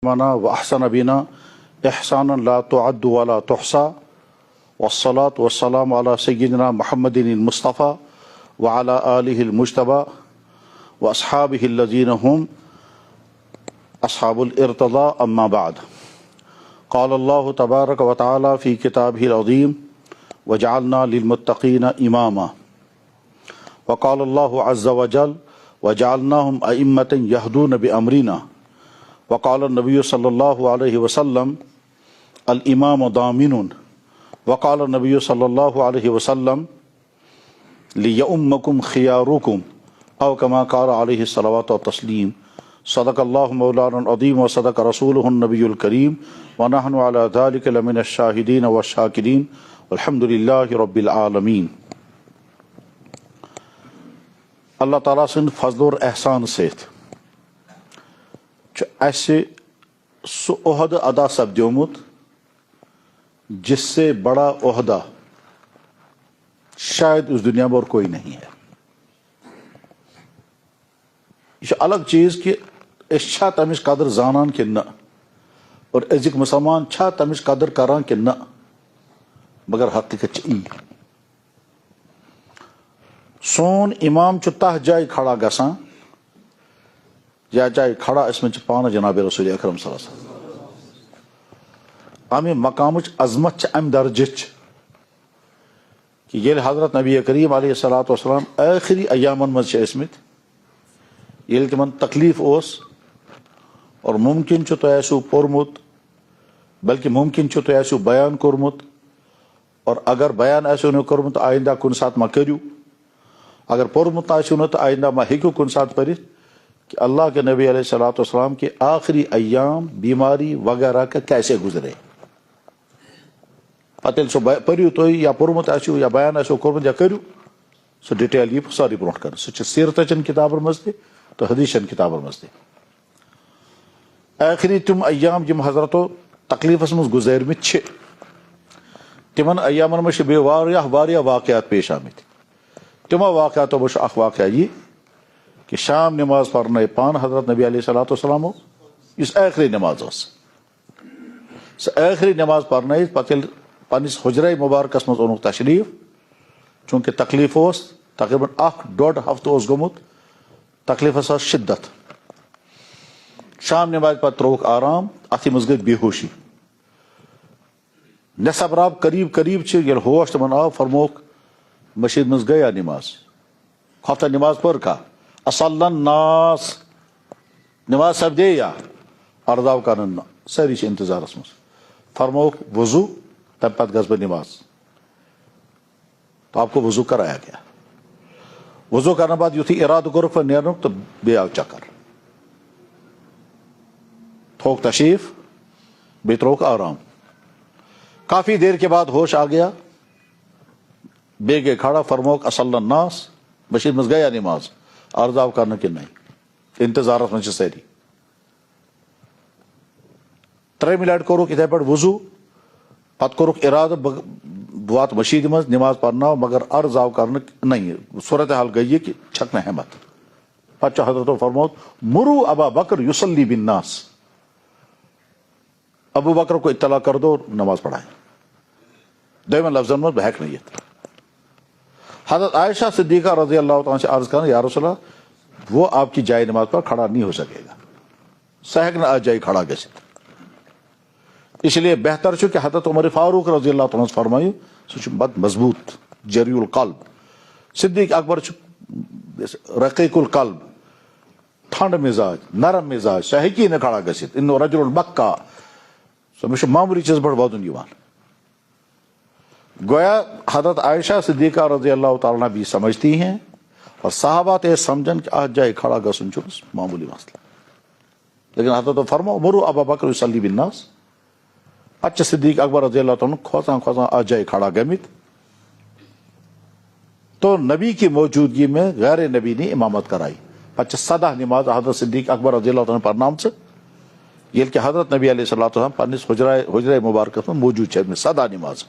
منا وأحسن بنا إحسانا لا تعد ولا تحصى والصلاة والسلام على سيدنا محمد المصطفى وعلى آله المجتبى وأصحابه الذين هم أصحاب الارتضاء أما بعد. قال الله تبارك وتعالى في كتابه العظيم وجعلنا للمتقين إماما. وقال الله عز وجل وجعلناهم أئمة يهدون بأمرنا. وقال النبي صلى الله عليه وسلم الإمام ضامن. وقال النبي صلى الله عليه وسلم ليؤمكم خياركم أو كما قال عليه الصلاة والتسليم. صدق الله مولانا العظيم وصدق رسوله النبي الكريم ونحن على ذلك لمن الشاهدين والشاكرين والحمد لله رب العالمين. اللہ تعالیٰ سن فضل اور احسان ست سہ عہد ادا سپدیومت جس سے بڑا عہدہ شاید اس دنیا میں اور کوئی نہیں ہے. یہ الگ چیز کہ چھا تمچ قدر زانان کہ نہ اور ازک مسلمان چھا تمچ قدر کران کہ نہ مگر حقیقت ای سون امام تہ جائے کھڑا گسان یا جائے کھڑا اس میں پانا جناب رسول اکرم صلی اللہ علیہ وسلم امہ مقامچ عظمت ام درجچ کہ یل حضرت نبی کریم علیہ الصلوۃ والسلام آخری ایامن مز ٲسمٕتۍ یل تمن تکلیف اوس اور ممکن تہ آسو پورمت بلکہ ممکن تہ آسو بیان کورمت اور اگر بیان آسو نہ کورمت آئندہ کن سات ما کریو اگر پورمت آسو نہ تو آئندہ ما ہیکو کن سات پرت کہ اللہ کے نبی علیہ الصلوۃ والسلام کے آخری ایام بیماری وغیرہ کا کیسے گزرے. پتہ سو پریو تو یا پورمت آسو یا بیان آسو کورمت یا کریو سو ڈیٹیل یہ ساری برونٹ کر سہ سیرتچن کتابن مز تہ تو حدیثن کتابن مز تہ آخری تم ایام جم حضرتو تکلیفس مز گزرمت چھ تمن ایامن مز بے واریاہ واقعات پیش آمت. تمو واقعاتو مز اخ واقعہ یہ کہ شام نماز پڑھنے پان حضرت نبی علیہ الصلوۃ والسلام اس آخری نماز سہ آخری نماز پڑھنے پتہ پنس حجرہ مبارکس مز اونک تشریف چونکہ تکلیف اس تقریباً 1.5 ہفتہ اس گومت تکلیفس شدت شام نماز پتہ تروک آرام اتھ مز گئی بے ہوشی نصب راب قریب یل ہوش تمن آو فرموک مسجد مز گیا نماز خفتہ نماز پر کا اصل الناس نماز سپدے یا ارداو کرن ساری انتظارس مز فرموک وضو تم پتہ گھس بہ نماز تو آپ کو وضو کرایا گیا. وضو کرنے بعد یتھی ارادہ کورک پہ نیرنک تو بے آو چکر تھوک تشریف بے تروک آرام کافی دیر کے بعد ہوش آ گیا بے گئے کھڑا فرموک اصل الناس مسجد مز گیا نماز ارزاو کرنا کہ نہیں انتظارت من ساری 3 منٹ کورک اتھے پہ وضو پتہ کورک ارادہ وات مسجد مز نماز پڑھنا مگر عرض آو کرنا نہیں صورت حال گئی کہ چھکنا ہمت پتہ حضرت فرموت مرو ابا بکر یصلی بالناس ابو بکر کو اطلاع کر دو نماز پڑھائیں. دویمن لفظن مز بہک نیت حضرت عائشہ صدیقہ رضی اللہ تعالیٰ سے عرض کرنا یا رسول اللہ وہ آپ کی جائے نماز پر کھڑا نہیں ہو سکے گا سہک نہ آ جائے کھڑا گژھت اس لیے بہتر چھ کہ حضرت عمر فاروق رضی اللہ تعالیٰ فرمائیو سہ بد مضبوط جری القلب صدیق اکبر رقیق القلب ٹھنڈ مزاج نرم مزاج سہ ہیکی نہ کھڑا گژھت انو رجل البکا سہ مش معمولی چیز بڑھ ودن یوان. گویا حضرت عائشہ صدیقہ رضی اللہ تعالیٰ بھی سمجھتی ہیں اور صحابہ تے سمجھن کہ آج جائے کھڑا گسن چھ معمولی مسئلہ لیکن حضرت فرماؤ مرو ابا بکر یصلی بالناس پچ صدیق اکبر رضی اللہ تعالیٰ کھوژان آج جائے کھڑا گمت تو نبی کی موجودگی میں غیر نبی نے امامت کرائی پچ سدہ نماز حضرت صدیق اکبر رضی اللہ تعالیٰ پرنام سے یہ کہ حضرت نبی علیہ الصلوۃ والسلام پنس حجرہ مبارکس میں موجود ہے سدہ نماز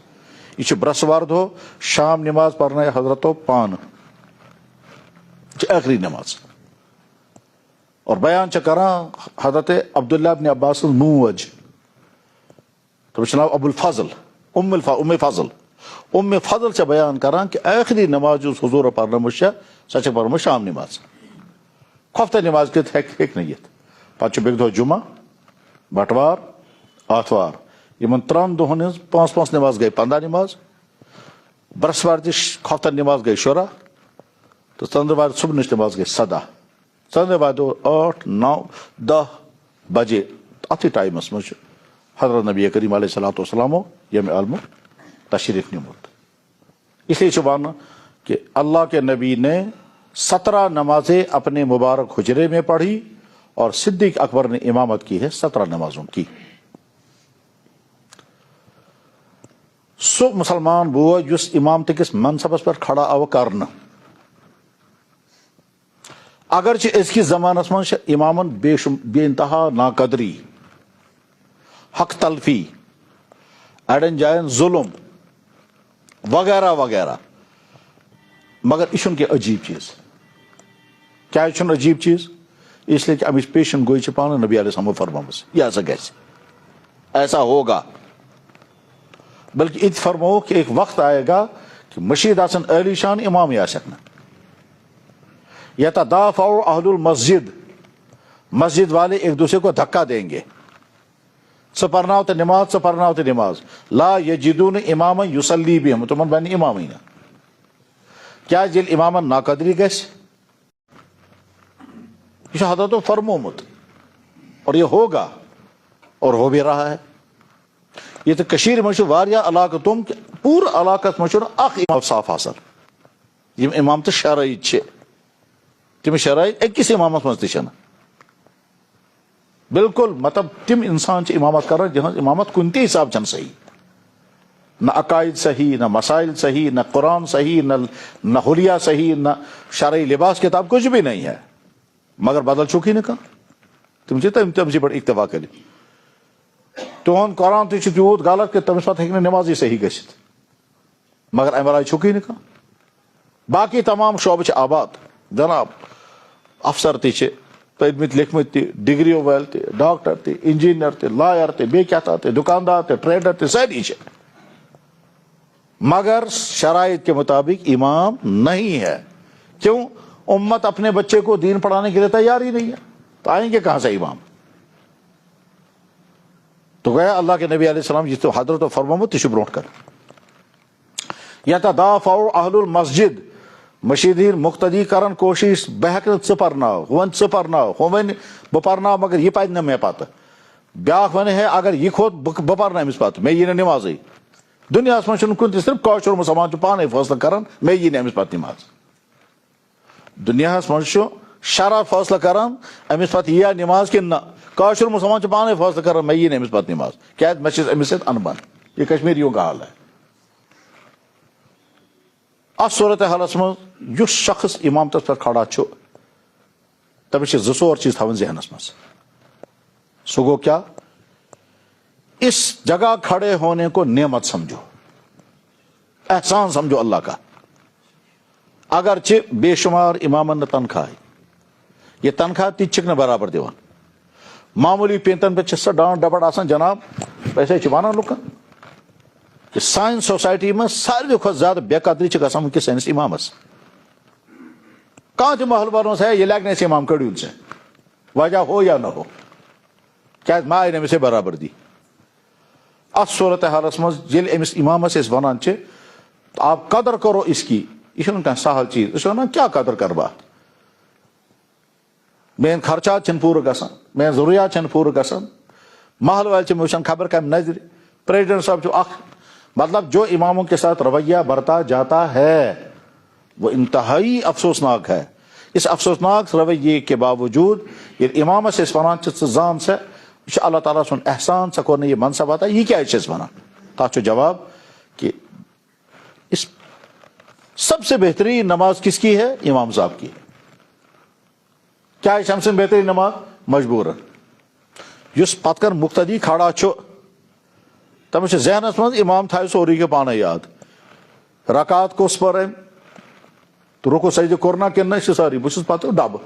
یہ برسوار دو شام نماز پڑھنے حضرت پان آخری نماز اور بیان کران حضرت عبداللہ ابن عباس موج تمس ناو ابو الفضل ام فضل ام فضل سے بیان کران کہ آخری نماز اس حضور پرنمش سچ پرمش شام نماز خفتہ نماز کت ہیک نیت پتہ بیک دہ جمعہ بٹوار آتوار یمن 3 دہن ہز 5 نماز گئی 15 نماز برسوار تہ خفتہ نماز گئی 16 تو ژندروار صبح نماز گئی 17 ژندروار دہ 8 9 10 بجے اتھی ٹائمس مجھ حضرت نبی کریم علیہ الصلوۃ والسلام یم عالم تشریف نمت اس لیے ون کہ اللہ کے نبی نے 17 نمازیں اپنے مبارک حجرے میں پڑھی اور صدیق اکبر نے امامت کی ہے 17 نمازوں کی. سو مسلمان بو یس امامت کس منصبس پر کھڑا آو کرنا اگرچہ ازکس زمانس من امامن بے انتہا ناقدری حق تلفی اڑن جائن ظلم وغیرہ وغیرہ مگر یہ کہ عجیب چیز کیا عجیب چیز اس لیے کہ امچ پیشن گوئی پانے نبی علیہ السلام فرمامس یہ ایسا گیس ایسا ہوگا بلکہ ات فرمو کہ ایک وقت آئے گا کہ مشید آسن علی شان امام ہی آ سکنا یتدافع اہل المسجد مسجد والے ایک دوسرے کو دھکا دیں گے پرناو تو نماز پرناو تو نماز لا یجدون اماما یصلی بہم تمن بن امام ہی نا کیا جل امامن ناقدری گس یہ حضرت فرمومت اور یہ ہوگا اور ہو بھی رہا ہے. یہ تو کشیر میں واریاہ علاقہ تم پورا علاقہ میں اخ امام صاف حاصل یم امام تو شرائط چھ تم شرائط اکس امامس مز تہ بالکل مطلب تم انسان امامت کران جہاں امامت کن تہ حساب چھ صحیح نہ عقائد صحیح نہ مسائل صحیح نہ قرآن صحیح نہ حلیہ صحیح نہ شرعی لباس کتاب کچھ بھی نہیں ہے مگر بدل چکی نہ تم تم سے بڑھ اکتفا کر تہد قرآن تہ تیوت غلط کہ تمس پتہ ہیکہ نمازی صحیح گژھت مگر امہ آئی چھکی نہ باقی تمام شعبہ آباد جناب افسر تہ پٔرمٕتۍ لیکھمٕتۍ تہِ ڈگریو وٲلۍ تہِ ڈاکٹر تہِ انجینئر تہِ لایر تہِ بیٚیہِ کیٛاہ تھا تہِ دُکاندار تہِ ٹریڈر تہِ سٲری چھِ مگر شرائط کے مطابق امام نہیں ہے. کیوں؟ امت اپنے بچے کو دین پڑھانے کے لیے تیار ہی نہیں ہے تو آئیں گے کہاں سے امام؟ تو گیا اللہ کے نبی علیہ السلام جس تو حضرت و فرمامت تہ برونٹ کر یتدافع اہل المسجد مشیدین مقتدی کرن کوشش بہ ہیکہ ژٕ پرناو ون ژٕ پرناو ہو ون بہ پرناو مگر یہ پتہ نہ مے پتہ بیاکھ ون ہے اگر یہ کھوت بہ پرناو امس پتہ مے یہ نہ نمازے دنیا من چھُنہٕ کُنہِ تہِ صرف کٲشُر مسلمان چھُ پانے فٲصلہٕ کران مے یہ نہ امس پتہ نماز دنیا من چھُ شرع فٲصلہٕ کران امس پتہ یہ نماز کِنہٕ نہ کٲشُر مسلمان چھُ پانے فٲصلہٕ کران مے یہ نہ امس پتہ نماز کیازِ مے چھِ امس سۭتۍ انبن یہ کشمیریوں کا حال ہے. اس صورت حالس من یس شخص امامتس پر کھڑا چھُ تمس زٕ ژور چیز تھاون ذہنس مز سو گو کیا اس جگہ کھڑے ہونے کو نعمت سمجھو احسان سمجھو اللہ کا اگرچہ بے شمار امامن تنخواہ یہ تنخواہ تہ چھک نہ برابر دیوان معمولی پینتن پہ سا ڈانٹ ڈپٹ آسان جناب پیسے ونان لکن کہ سائن سوسائٹی میں ساروی کھت زیادہ بے قدری گژھان ونکس سٲنِس امامس کانٛہہ تہِ محل ونوس ہے یہ لگنے سے امام کڑیون سے وجہ ہو یا نہ ہو کیا ما آئی نمس برابردی. اس صورت حالس مز ییٚلہِ امس امامس أسۍ ونان چھِ آپ قدر کرو اس کی یہ چھُنہٕ کانٛہہ سہل چیز أسۍ ونان کیا قدر کر بہٕ اتھ میٲنۍ خرچات چھِنہٕ پوٗرٕ گژھان میٲنۍ ضروٗریات چھِنہٕ پوٗرٕ گژھان محل وٲلۍ چھِ مےٚ وٕچھان خبر کمہِ نظرِ پریزیڈنٹ صاحب چھُ اکھ مطلب جو اماموں کے ساتھ رویہ برتا جاتا ہے وہ انتہائی افسوسناک ہے. اس افسوسناک رویے کے باوجود یہ امام سے ونان ژٕ زان سا یہ اللہ تعالیٰ سن احسان ژےٚ کوٚر نہٕ یہِ منصب عطا یہ کیٛازِ چھِ أسۍ ونان تتھ چھُ جواب کہ اس سب سے بہترین نماز کس کی ہے؟ امام صاحب کی. کیا چھِ أمۍ سٕنٛز بہترین نماز؟ مجبورن یس پتہٕ کن مقتدی کھڑا چھُ تمس ذہنس مز امام تھایہِ سورُے کینٛہہ پانے یاد رکات کُس پٔر أمۍ تو رکو سجدٕ کوٚر نا کِنہٕ نہ چھِ سٲری بہٕ چھُس پتہٕ ڈبہٕ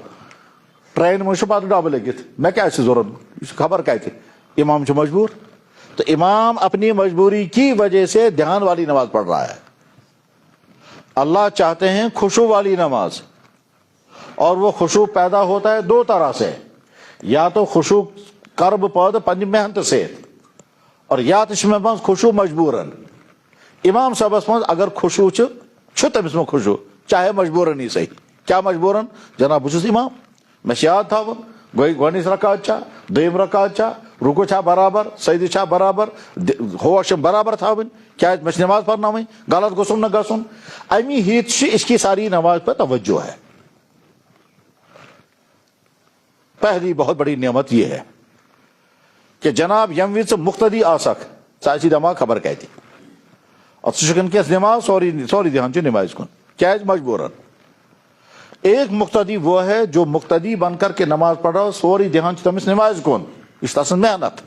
ٹرین میں پتہ ڈبہ لگت میں کیا ضرورت خبر کتہ امام مجبور تو امام اپنی مجبوری کی وجہ سے دھیان والی نماز پڑھ رہا ہے. اللہ چاہتے ہیں خشوع والی نماز, اور وہ خشوع پیدا ہوتا ہے دو طرح سے, یا تو خشوع کرب پود پنہ محنت سے, اور یا تو خشوع مجبوراً. امام صاحبس مز اگر خشوع تمس میں خشوع چاہے مجبوراً ہی صحیح. کیا مجبوراً؟ جناب بس امام میں یاد تھا گۄڈنِچ رکعت چھا, دوٚیِم رکعت چھا, رکوع چھا برابر, سجدٕ چھا برابر, ہوش برابر تھاوٕنۍ, کیازِ مےٚ چھِ نماز پرناوٕنۍ, غلط گوٚژھُم نہٕ گژھُن. امی ہیت چھِ اس کی ساری نماز پر توجہ ہے. پہلی بہت بڑی نعمت یہ ہے کہ جناب یم وز مقتدی آسک ژٕ دماغ خبر کتہِ, اور ژٕ چھُکھ وٕنکیٚس نماز سورُے دھیان چھُ نمازِ کُن, کیازِ مجبوراً. ایک مقتدی وہ ہے جو مقتدی بن کر کے نماز پڑھ رہا ہو, سوری دھیان تمس نماز کن, یہ تسن محنت,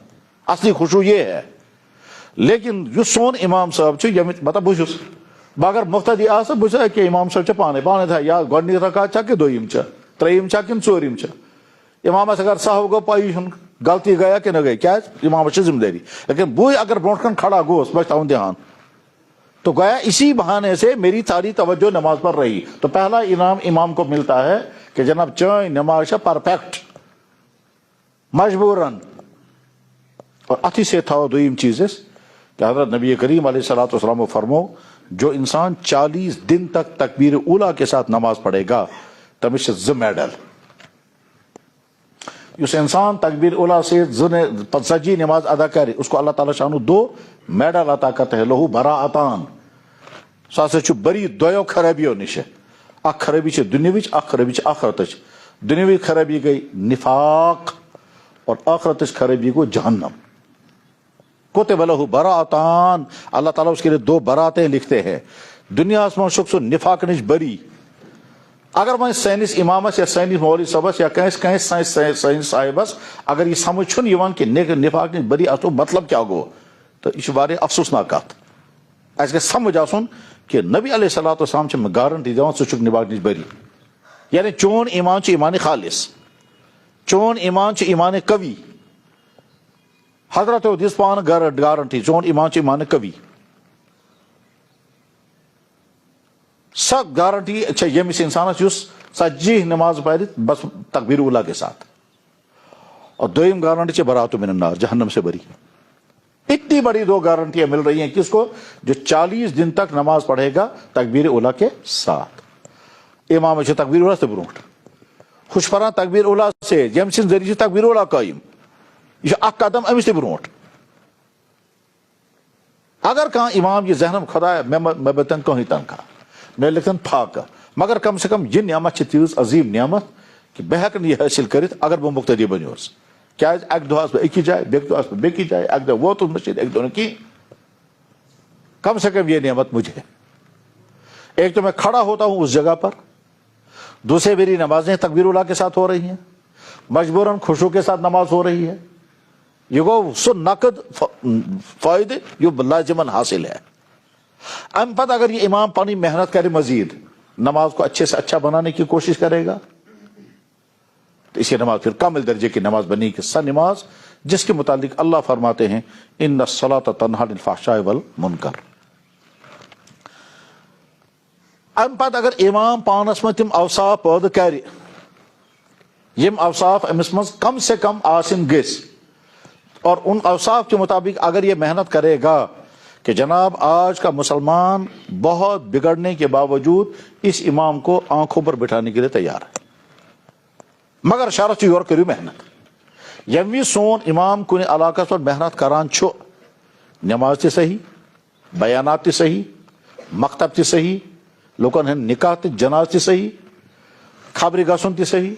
اصلی خشوع یہ ہے. لیکن یس سون امام صاحب مطلب بہس اگر مقتدی آس بہٕ کہ امام صاحب پانے تھا یا گۄڈنِچ رکعت چھا کہ دوٚیِم چھا, ترٛیٚیِم چھا کِنہٕ ژوٗرِم چھا. امامس اگر سہو گو پایی چھُنہٕ غلطی گیا کہ نہ گئی, کیازِ امامس چھِ ذمہ دٲری. لیکن بہٕ اگر برونٛٹھ کن کھڑا گوس بہٕ چھُس تھاوُن دھیان, تو گویا اسی بہانے سے میری ساری توجہ نماز پر رہی. تو پہلا انعام امام کو ملتا ہے کہ جناب چٲنۍ نماز چھےٚ پرفیکٹ مجبوراً. اور اتھی سے تھاو دوٚیِم چیز کہ حضرت نبی کریم علیہ الصلوۃ والسلام فرمو جو انسان 40 دن تک تکبیر اولیٰ کے ساتھ نماز پڑھے گا تمس چھِ 2 میڈل. اس انسان تکبیر اولیٰ سے سجی نماز ادا کرے اس کو اللہ تعالیٰ شانو 2 میڈل عطا کرتے ہیں, لہو براعتان. سُہ ہسا چھُ بری دۄیو خرٲبیو نِش. اکھ خرٲبی چھِ دُنیاہٕچ, اکھ خرٲبی چھِ آخرتٕچ. دُنیاوی خرٲبی گئی نفاق, اور آخرتٕچ خرٲبی گو جہنم. کتب لہو براعتان, اللہ تعالیٰ اس کے لیے 2 براتیں لکھتے ہیں. دنیا منٛز چھُکھ سُہ نفاق نِش بری. اگر وۄنۍ سٲنِس امامس یا سٲنِس مولوی صٲبس یا کٲنٛسہِ سٲنِس صاحبس اگر یہ سمجھ چھُنہٕ یِوان کہ نفاق نِش بری اتھ مطلب کیا گوٚو, تو یہ واریاہ افسوسناک کتھ. اسہِ گژھِ سمجھ آسُن کہ نبی علیہ الصلوۃ والسلام چھِ گارنٹی دِوان ژٕ چھُکھ نفاق نِش بری. یعنی چون ایمان چھُ ایمان خالص, چون ایمان چھُ ایمان قوی. حضرت دِژ پانہٕ گارنٹی چون ایمان چھُ ایمان قوی. سۄ گارنٹی چھےٚ ییٚمِس انسانس یُس ژتجی نماز پرِ بس تکبیر اولیٰ کے ساتھ. اور دوٚیِم گارنٹی چھِ براۃ من النار, جہنم سے بری. اتنی بڑی 2 گارنٹیاں مل رہی ہیں کس کو, جو 40 دن تک نماز پڑھے گا تکبیر اولیٰ کے ساتھ. امام چھِ تکبیر اولیٰ تہِ برونٛٹھ خوش پران تکبیر اولیٰ سے ییٚمہِ سٕنٛدِ ذٔریعہٕ چھِ تکبیر اولیٰ قٲیِم. یہ چھُ اکھ قدم أمِس تہِ برونٛٹھ. اگر کانٛہہ امام یہ ذہنم خدایا مےٚ بٔرتن کٕہٕنۍ تنخواہ, مےٚ لیکھتن فاقہ, مگر کم سے کم یہ نعمت چھِ تیٖژ عظیٖم نعمت کہ بہٕ ہٮ۪کہٕ نہٕ یہِ حٲصِل کٔرِتھ اگر بہٕ مقتدی بنیوس. کیازِ اکہِ دۄہ آسہٕ بہٕ أکِس جایہِ, بیٚکہِ دۄہ آسہٕ بہٕ بیٚکِس جایہِ, اکہِ دۄہ ووتُس مسجد اکہِ دۄہ نہٕ کِہیٖنۍ. کم سے کم یہ نعمت مجھے ہے. ایک تو میں کھڑا ہوتا ہوں اس جگہ پر, دوسرے میری نمازیں تکبیر اولیٰ کے ساتھ ہو رہی ہیں, مجبوراً خشوع کے ساتھ نماز ہو رہی ہے. یہ گو سو نقد فائدہ یہ لازماً حاصل ہے. ام پتہ اگر یہ امام پانی محنت کرے, مزید نماز کو اچھے سے اچھا بنانے کی کوشش کرے گا, تو اسی نماز پھر کامل درجے کی نماز بنی کہ سا نماز جس کے متعلق اللہ فرماتے ہیں ان الصلاۃ تنہی عن الفحشاء والمنکر. ام پتہ اگر امام پانس میں تم اوصاف پٲدٕ کرِ یم اوصاف امس مز کم سے کم آسن گژھِ, اور ان اوصاف کے مطابق اگر یہ محنت کرے گا کہ جناب آج کا مسلمان بہت بگڑنے کے باوجود اس امام کو آنکھوں پر بٹھانے کے لیے تیار ہے, مگر شرط یور کریو محنت. یمی سون امام کن علاقہ پر محنت کران چھو, نماز تہ صحیح, بیانات تہ صحیح, مکتب تہ صحیح, لوکن ہند نکاح تہ جناز تہ صحیح, خبر گژھن تہ صحیح,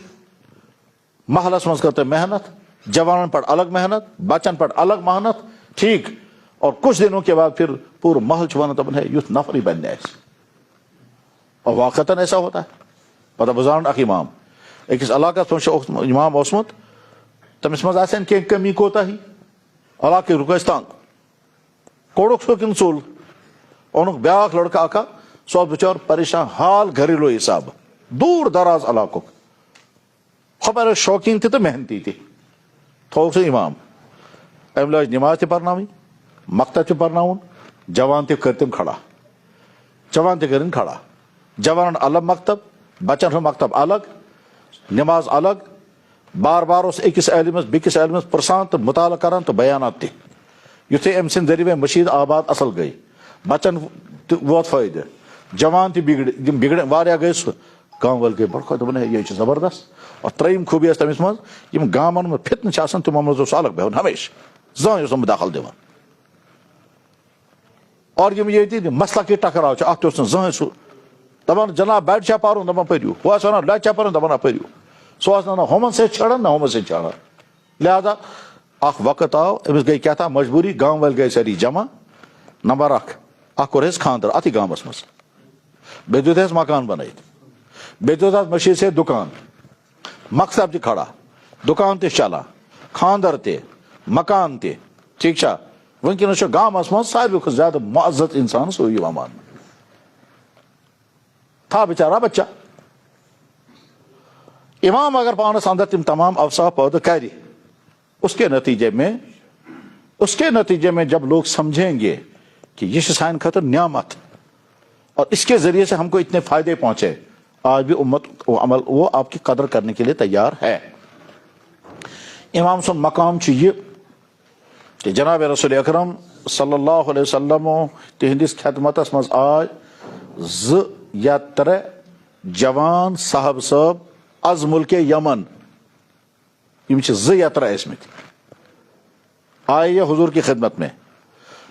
محلس مز کرتے محنت, جوانن پر الگ محنت, بچن پر الگ محنت, ٹھیک. اور کچھ دنوں کے بعد پھر پورا محل چھوانا تب ہے یوتھ نفری بننے ایسے, اور واقعتاً ایسا ہوتا ہے. پتہ بزارن اخ امام اکس علاقہ امام اوسمت تمس مز آسن کی کمی کوتا ہی علاقہ رکس تنگ کوڑک سو کن ژول اونک بیاکھ لڑکہ اکا سو بچار پریشان حال گھریلو حساب دور دراز علاقہ خبر شوقین تہ محنتی تہ تھوک سہ امام ام لاج نماز تہ پرناوٕنۍ مکتب تہ پرناوُن جوان تہ کٔر تِم کھڑا جوان تہ کٔرِنۍ کھڑا جوانن الگ مکتب بچن ہُنٛد مکتب الگ نماز الگ بار بار اوس أکِس عٲلمس بیٚکِس عٲلمس پرژھان تہٕ مطالعہ کران تہٕ بیانات تہِ یُتھُے أمۍ سٕنٛدِ ذٔریعہٕ مشیٖد آباد اصل گٔے بچن تہِ ووت فٲیدٕ جوان تہِ یِم بگڑ واریاہ گٔے سُہ گام وٲلۍ گٔے بڑٕ خۄش دوٚپُن ہے یہِ چھُ زبردست اور ترٛیِم خوٗبی ٲس تٔمِس منٛز یِم گامن منٛز فتنہٕ چھِ آسان تِمو منٛز اوس الگ بیہُن ہمیشہٕ زٕہٕنۍ اوس نہٕ مُداخل دِوان اور یِم ییٚتہِ مسلکی ٹکراو چھُ اتھ تہِ اوس نہٕ زٕہٕنۍ سُہ دپان جناب بڑِ چھا پرُن دپان پٔرِو ہُہ اوس ونان لچہِ چھا پرُن دپان پٔرِو سُہ اوس نہٕ ہُمن سۭتۍ چھڑان نہ ہُمن سۭتۍ چھڑان لہذا اکھ وقت آو أمِس گٔے کیٛاہ تام مجبوٗری گام وٲلۍ گٔے سٲری جمع نمبر اکھ کوٚر اَسہِ خانٛدر اتھٕے گامس منٛز بیٚیہِ دیُت اَسہِ مکان بنٲیِتھ بیٚیہِ دیُت اتھ مشیٖد سۭتۍ دُکان مکتب تہِ کھڑا دُکان تہِ چلان خانٛدر تہِ مکان تہِ ٹھیٖک چھا وٕنکیٚنس چھُ گامس منٛز ساروی کھۄتہٕ زیادٕ معزت انسان سُے یِوان ماننہٕ تھا بِچارا بچہ امام اگر پانس اندر تم تمام اوصاف پٲدٕ کرِ اس کے نتیجے میں جب لوگ سمجھیں گے کہ یہ سانہِ خٲطرٕ نعمت اور اس کے ذریعے سے ہم کو اتنے فائدے پہنچے آج بھی امت وہ آپ کی قدر کرنے کے لیے تیار ہے امام سُنٛد مقام چھُ یہِ کہ جناب رسول اکرم صلی اللہ علیہ وسلم تہنٛدِس خدمتس منٛز آے 2 یا 3 جوان صاحب صٲب از ملک یمن یم چھِ 2 یا 3 ٲسمٕتۍ آیہِ یہ حضور کی خدمت میں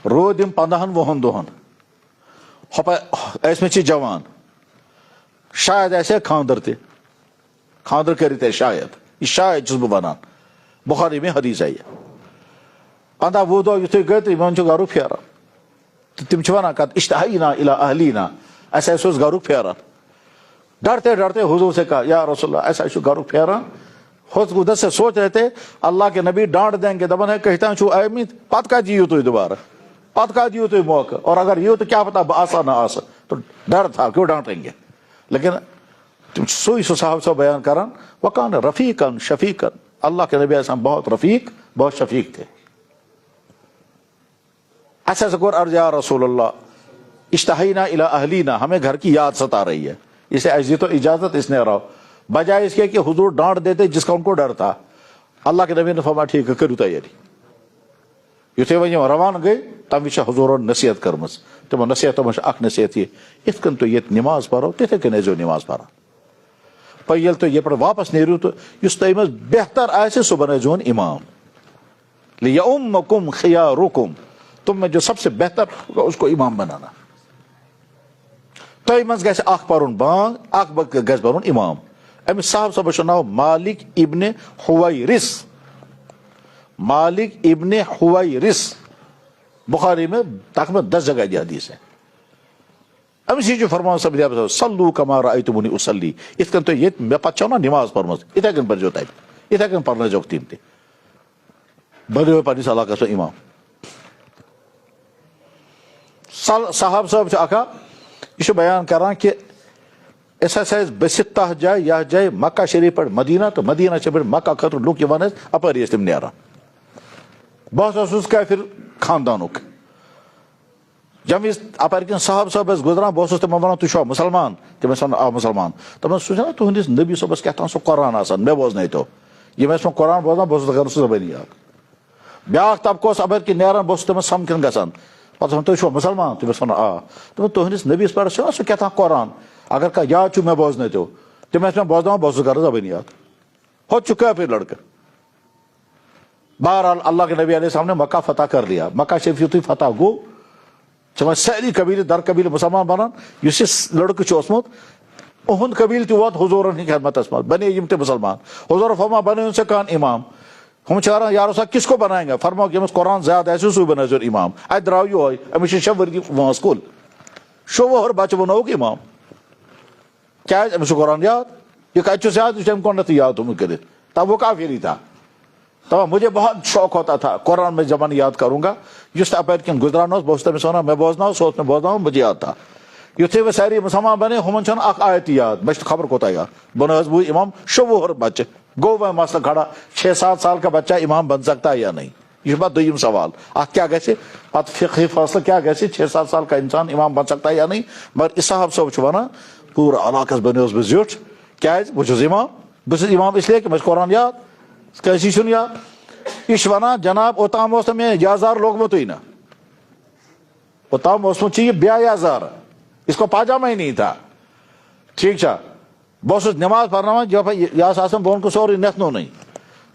روٗدۍ یِم 15-20 دۄہن ٲسمٕتۍ چھِ جوان شاید آسہِ ہے خانٛدر تہِ خانٛدر کٔرِتھ آسہِ شاید چھُس بہٕ ونان بخاری میں حدیث آیہِ 15-20 دۄہ یُتھُے گٔے تہٕ یِمن چھُ گرُک پھیران تہٕ تِم چھِ ونان قد اشتہینا الی اہلینا اسہِ آسہِ اوس گرُک پھیران ڈرتے ڈرتے حضور سے کہا یا رسول اللہ ایسا چھُ گرُک پھیران ادھر سے سوچ رہے تھے اللہ کے نبی ڈانٹ دیں گے دپان ہے کہتا چھُ آمٕتۍ پتہٕ کتہِ یِیِو تُہۍ دوبارٕ پتہٕ کتہِ یِیِو تُہۍ موقع اور اگر یِیِو تو کیا پتا بہٕ آسا نہ آسا تو ڈر تھا کیوں ڈانٹیں گے لیکن تم سُے سُہ صاحب صاحب بیان کران وکان رفیقن شفیقن اللہ کے نبی السلام بہت رفیق بہت شفیق تھے اچھا سے کوٚر عرض یا رسول اللہ اشتہینا الی اہلینا ہمیں گھر کی یاد ستا رہی ہے اسے ایسی تو اجازت اس نے رہو بجائے اس کے کہ حضور ڈانٹ دیتے جس کا ان کو ڈر تھا اللہ کے نبی نے فرمایا ٹھیک ہے کٔرِو تیٲری یُتھُے وۄنۍ یِم روانہٕ گٔے تَمہِ وِزِ چھِ حضوٗرن نصیحت کٔرمٕژ تِمو نصیحتو منٛز چھِ اکھ نصیحت یہِ یِتھ کٔنۍ تُہۍ ییٚتہِ نِماز پرو تِتھے کٔنۍ ٲسۍزیو نِماز پران پتہٕ ییٚلہِ تُہۍ ییٚتہِ پٮ۪ٹھ واپس نیٖرِو تہٕ یُس تۄہہِ منٛز بہتر آسہِ سُہ بنٲیزِہون اِمام لِیَؤمَّکُم خِیارُکُم تُم میں جو سب سے بہتر ہوگا اس کو امام بنانا تۄہہِ منٛز گژھِ اکھ پرُن بانگ اکھ گژھِ پرُن امام أمِس صاحب صٲبس چھُ ناو مالک ابن حویرث مالک ابن حویرث بخاری میں تقریباً 10 جگہ یہ حدیث ہے أمِس یہِ چھُ فرمان صلو کما رأیتمونی اصلی یِتھ کٔنۍ تُہۍ ییٚتہِ مےٚ پتہٕ چھو نا نماز پٔرمٕژ یِتھے کٔنۍ پٔرزیو تتہِ یِتھے کٔنۍ پرنٲیزیوکھ تِم تہِ بنٲیِو پننِس علاقس منٛز امام صاحب صٲب چھُ اکھا یہ چھُ بیان کران کہ أسۍ ہسا ٲسۍ بٔسِتھ تتھ جایہِ یتھ جایہِ مکہ شریف پٮ۪ٹھ مدینہ تہٕ مدینہ چھِ پٮ۪ٹھ مکہ خٲطرٕ لُکھ یِوان ٲسۍ اپٲری ٲسۍ تِم نیران بہٕ ہسا اوسُس کٲفِر خاندانُک ییٚمہِ وِزِ اپٲرۍ کِنۍ صاحب صٲب ٲسۍ گُزران بہٕ اوسُس تِمن ونان تُہۍ چھُوا مُسلمان تِم ٲسۍ ونان آ مُسلمان دپان سُہ چھُ نا تُہنٛدِس نبی صٲبس کیٛاہ تام سُہ قرآن آسان مےٚ بوزنٲیتو یِم ٲسۍ مےٚ قرآن بوزان بہٕ اوسُس کران سُہ زبٲنی یاد بیاکھ طبقہٕ اوس اپٲرۍ کِنۍ نیران بہٕ اوسُس تِمن سمکھِنۍ گژھان پتہٕ ونان تُہۍ چھُوا مُسلمان تِم ٲسۍ ونان آ دپان تُہنٛدِس نبیَس پٮ۪ٹھ چھُ نا سُہ کیٛاہ تام قرآن اگر کانٛہہ یاد چھُ مےٚ بوزنٲیتو تِم ٲسۍ مےٚ بوزناوان بہٕ اوسُس کران زبٲنی یاد ہوٚتہِ چھُ کٲفِر لڑکہٕ بہرحال اللہ کے نبی علیہ السلام نے مکہ فتح کر لیا مکہ شریف یُتھُے فتح گوٚو چھِ وۄنۍ سٲری قبیٖلہٕ در قبیٖلہٕ مُسلمان بنان یُس یہِ لڑکہٕ چھُ اوسمُت اُہُنٛد قبیٖلہٕ تہِ ووت حضوٗرن ہٕنٛدِ خدمتس منٛز بنے یِم تہِ مُسلمان حضوٗرن فرماو بنٲیِن سا کانٛہہ امام ہُم چھِ کران یا رسول اللہ کس کو بنائیں گے فرماو ییٚمِس قرآن زیادٕ آسہِ سُے بنٲیزیون امام اتہِ درٛاو یِہوے أمِس چھِ 6 ؤری وٲنٛس کُل 6 وُہُر بچہٕ بنووُکھ امام کیٛازِ أمِس چھُ قرآن یاد یہِ کتہِ چھُس یاد یہِ چھُ أمۍ گۄڈنیتھٕے یاد تھوٚمُت کٔرِتھ تب وہ کافر تھا دپان مجھے بہت شوق ہوتا تھا قرآن میں جب میں یاد کروں گا یُس تہِ اپٲرۍ کِنۍ گُزران اوس بہٕ اوسُس تٔمِس ونان مےٚ بوزناو سُہ اوس مےٚ بوزناوان مجھے یاد تھا یتھے وہ ساری مسلمان بنے ہمن چھن اخ آیت یاد مجھ خبر کوتا یاد بن بو امام شوہر بچے گو وہ مسئلہ کھڑا 6-7 سال کا بچہ امام بن سکتا ہے یا نہیں، یہ بات دویم سوال ات کیا گژھِ پتہ فقہی فاصلہ کیا گژھِ 6-7 سال کا انسان امام بن سکتا ہے یا نہیں، مگر صاحب صاحب چھ ونان پورا علاقس بنیوس بہ زیوٹھ کیاز بہ چھس امام بہ چھس امام اس لیے کہ مجھ قرآن یاد کیسی چھن یاد یہ ونان جناب اوتام اوس میں یازار لوگمتُے نا اوتام اوسمت یہ بے یازار اس کو پاجامہ ہی نہیں تھا ٹھیک چھا بہت نماز پڑھنا جب یہ آسان بہن کو سوری نتنو نہیں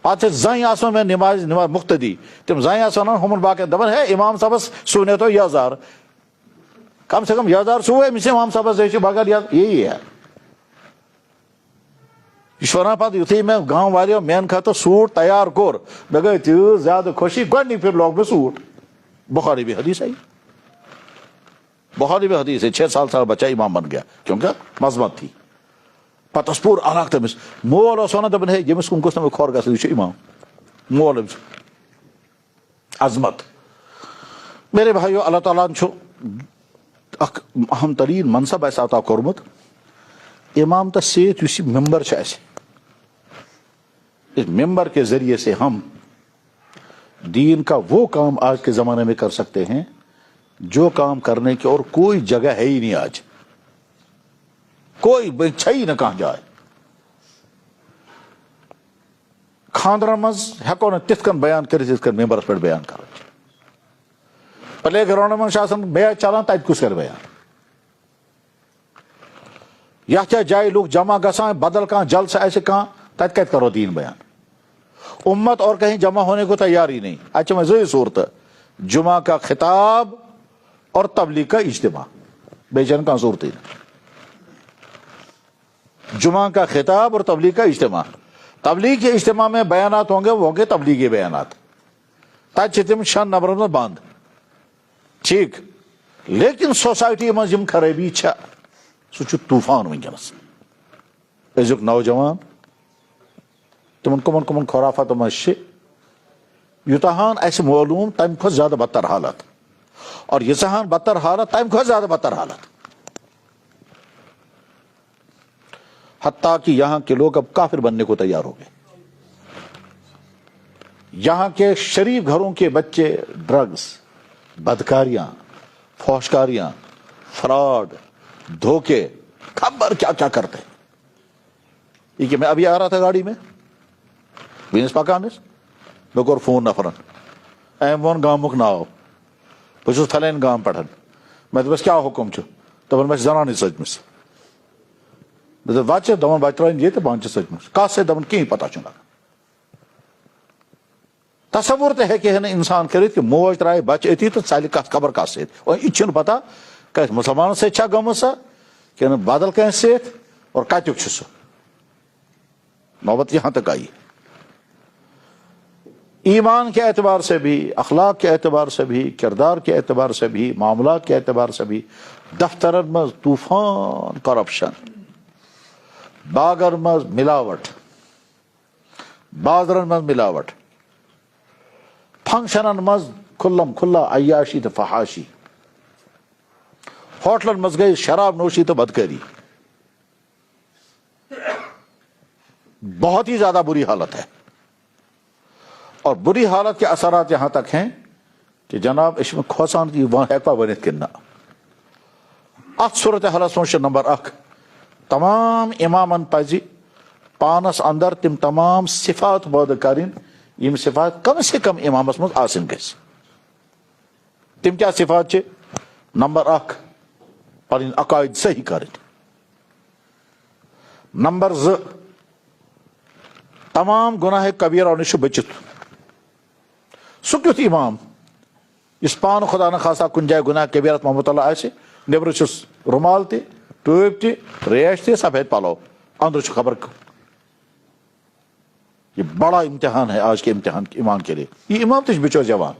پتہ زن آسان میں نماز مقتدی تم زن آسان ہمن باقی دپان ہے امام صاحبس سونے تو یازار کم سے کم یازار سوے امس امام صاحبس بغیر یہی ہے یہ ونان پتہ یتھے میں گاؤں والیو میان خاطر سوٹ تیار کور مے گئی تیز زیادہ خوشی گۄڈنِک پھر لوگ میں سوٹ بخاری بھی حدیث آئی بخاری بھی حدیث ہے 6 سال بچہ امام بن گیا کیونکہ مذمت تھی پتہ پور علاقہ تمس مول ونان دپان ہے یمس کن گوٚژھ نہٕ کھۄر گژھُن یہ امام مول عظمت میرے بھائیو اللہ تعالیٰ اخ اہم ترین منصب اسہِ عطا کوٚرمُت امامتس سۭتۍ یُس یہِ ممبر چھُ اسہِ اس ممبر کے ذریعے سے ہم دین کا وہ کام آج کے زمانے میں کر سکتے ہیں جو کام کرنے کی اور کوئی جگہ ہے ہی نہیں آج کوئی ہی نہ کہاں جائے خاندرن مز ہیکو نہ تِتھ کن بیان کرت یِتھ کن ممبرس پہ بیان کر پلے گراؤنڈ من میچ چلان تت کس کر بیان یتھ جائے لوگ جمع گژھان بدل کان جلسہ آسہِ کان تت کت کرو دین بیان امت اور کہیں جمع ہونے کو تیار ہی نہیں اچھا میں زی صورت جمعہ کا خطاب اور تبلیغ کا اجتماع بے جن کا صورت جمعہ کا خطاب اور تبلیغ کا اجتماع تبلیغ کے اجتماع میں بیانات ہوں گے وہ ہوں گے تبلیغی بیانات تب تم 6 نفرن میں بند ٹھیک لیکن سوسائٹی من یم خرابی سہ طوفان ونکس ازیک نوجوان تمن کمن کمن خرافات مز یوتہان اس معلوم تمہ کھۄتہٕ زیادہ بدتر حالت اور ییژاہان بدتر حالت تمہ کھۄتہٕ زیادہ بدتر حالت حتیٰ کہ یہاں کے لوگ اب کافر بننے کو تیار ہو گئے یہاں کے شریف گھروں کے بچے ڈرگز بدکاریاں فحشکاریاں فراڈ دھوکے خبر کیا کیا کرتے ہیں یہ کہ میں ابھی آ رہا تھا گاڑی میں بینس پکانس مے کور فون نفرن ایم وون گامک ناو بہ چھس فلین گام پڑھن میں دپس کیا حکم چھ دپان مے زنانہ سچمس بہ وچ دپان بچ ترٲیِن یہ تو بہن سچمس کس سے دپان کہیں پتہ چھ تصور تہ ہیکہ نہٕ انسان کرت کہ موج ترائے بچہ اتی تو ژلہِ کتھ خبر کس سۭتۍ اور یہ چھُنہٕ پتہ کہ مسلمان سۭتۍ چھا گٔمٕژ سا کہ بدل کٲنٛسہِ سۭتۍ اور کتیُک چھُ سُہ نوبت یہاں تک آئی ایمان کے اعتبار سے بھی اخلاق کے اعتبار سے بھی کردار کے اعتبار سے بھی معاملات کے اعتبار سے بھی دفترن مز طوفان کرپشن باغن مز ملاوٹ بازرن مز ملاوٹ فنکشنن مز کھلم کھلا عیاشی تو فحاشی ہوٹلن مز گئی شراب نوشی تو بدکاری بہت ہی زیادہ بری حالت ہے اور بری حالت کے اثرات یہاں تک ہیں کہ جناب اس میں کھوسان کی ہیکوا ونت کن ات صورت حالس من نمبر 1 تمام امامن پزِ پانس اندر تم تمام صفات پٲدٕ کرٕنۍ یم صفات کم سے کم امامس من آسن گژھِ تم کیا صفات چھ نمبر 1 پنٕنۍ عقائد صحیح کرٕنۍ نمبر 2 تمام گناہ کبیرہ نش بچت سہ کیُتھ امام اس پان خدا نخواستہ کن جائے گناہ کبیرت مبتلا آسہِ نیبر چھُس رُمال تہِ ٹوپۍ تہِ ریش تہِ سفید پلو اندر چھُ خبر یہ بڑا امتحان ہے آج کے امتحان ایمان کے لیے یہ امام تہ بچور جوان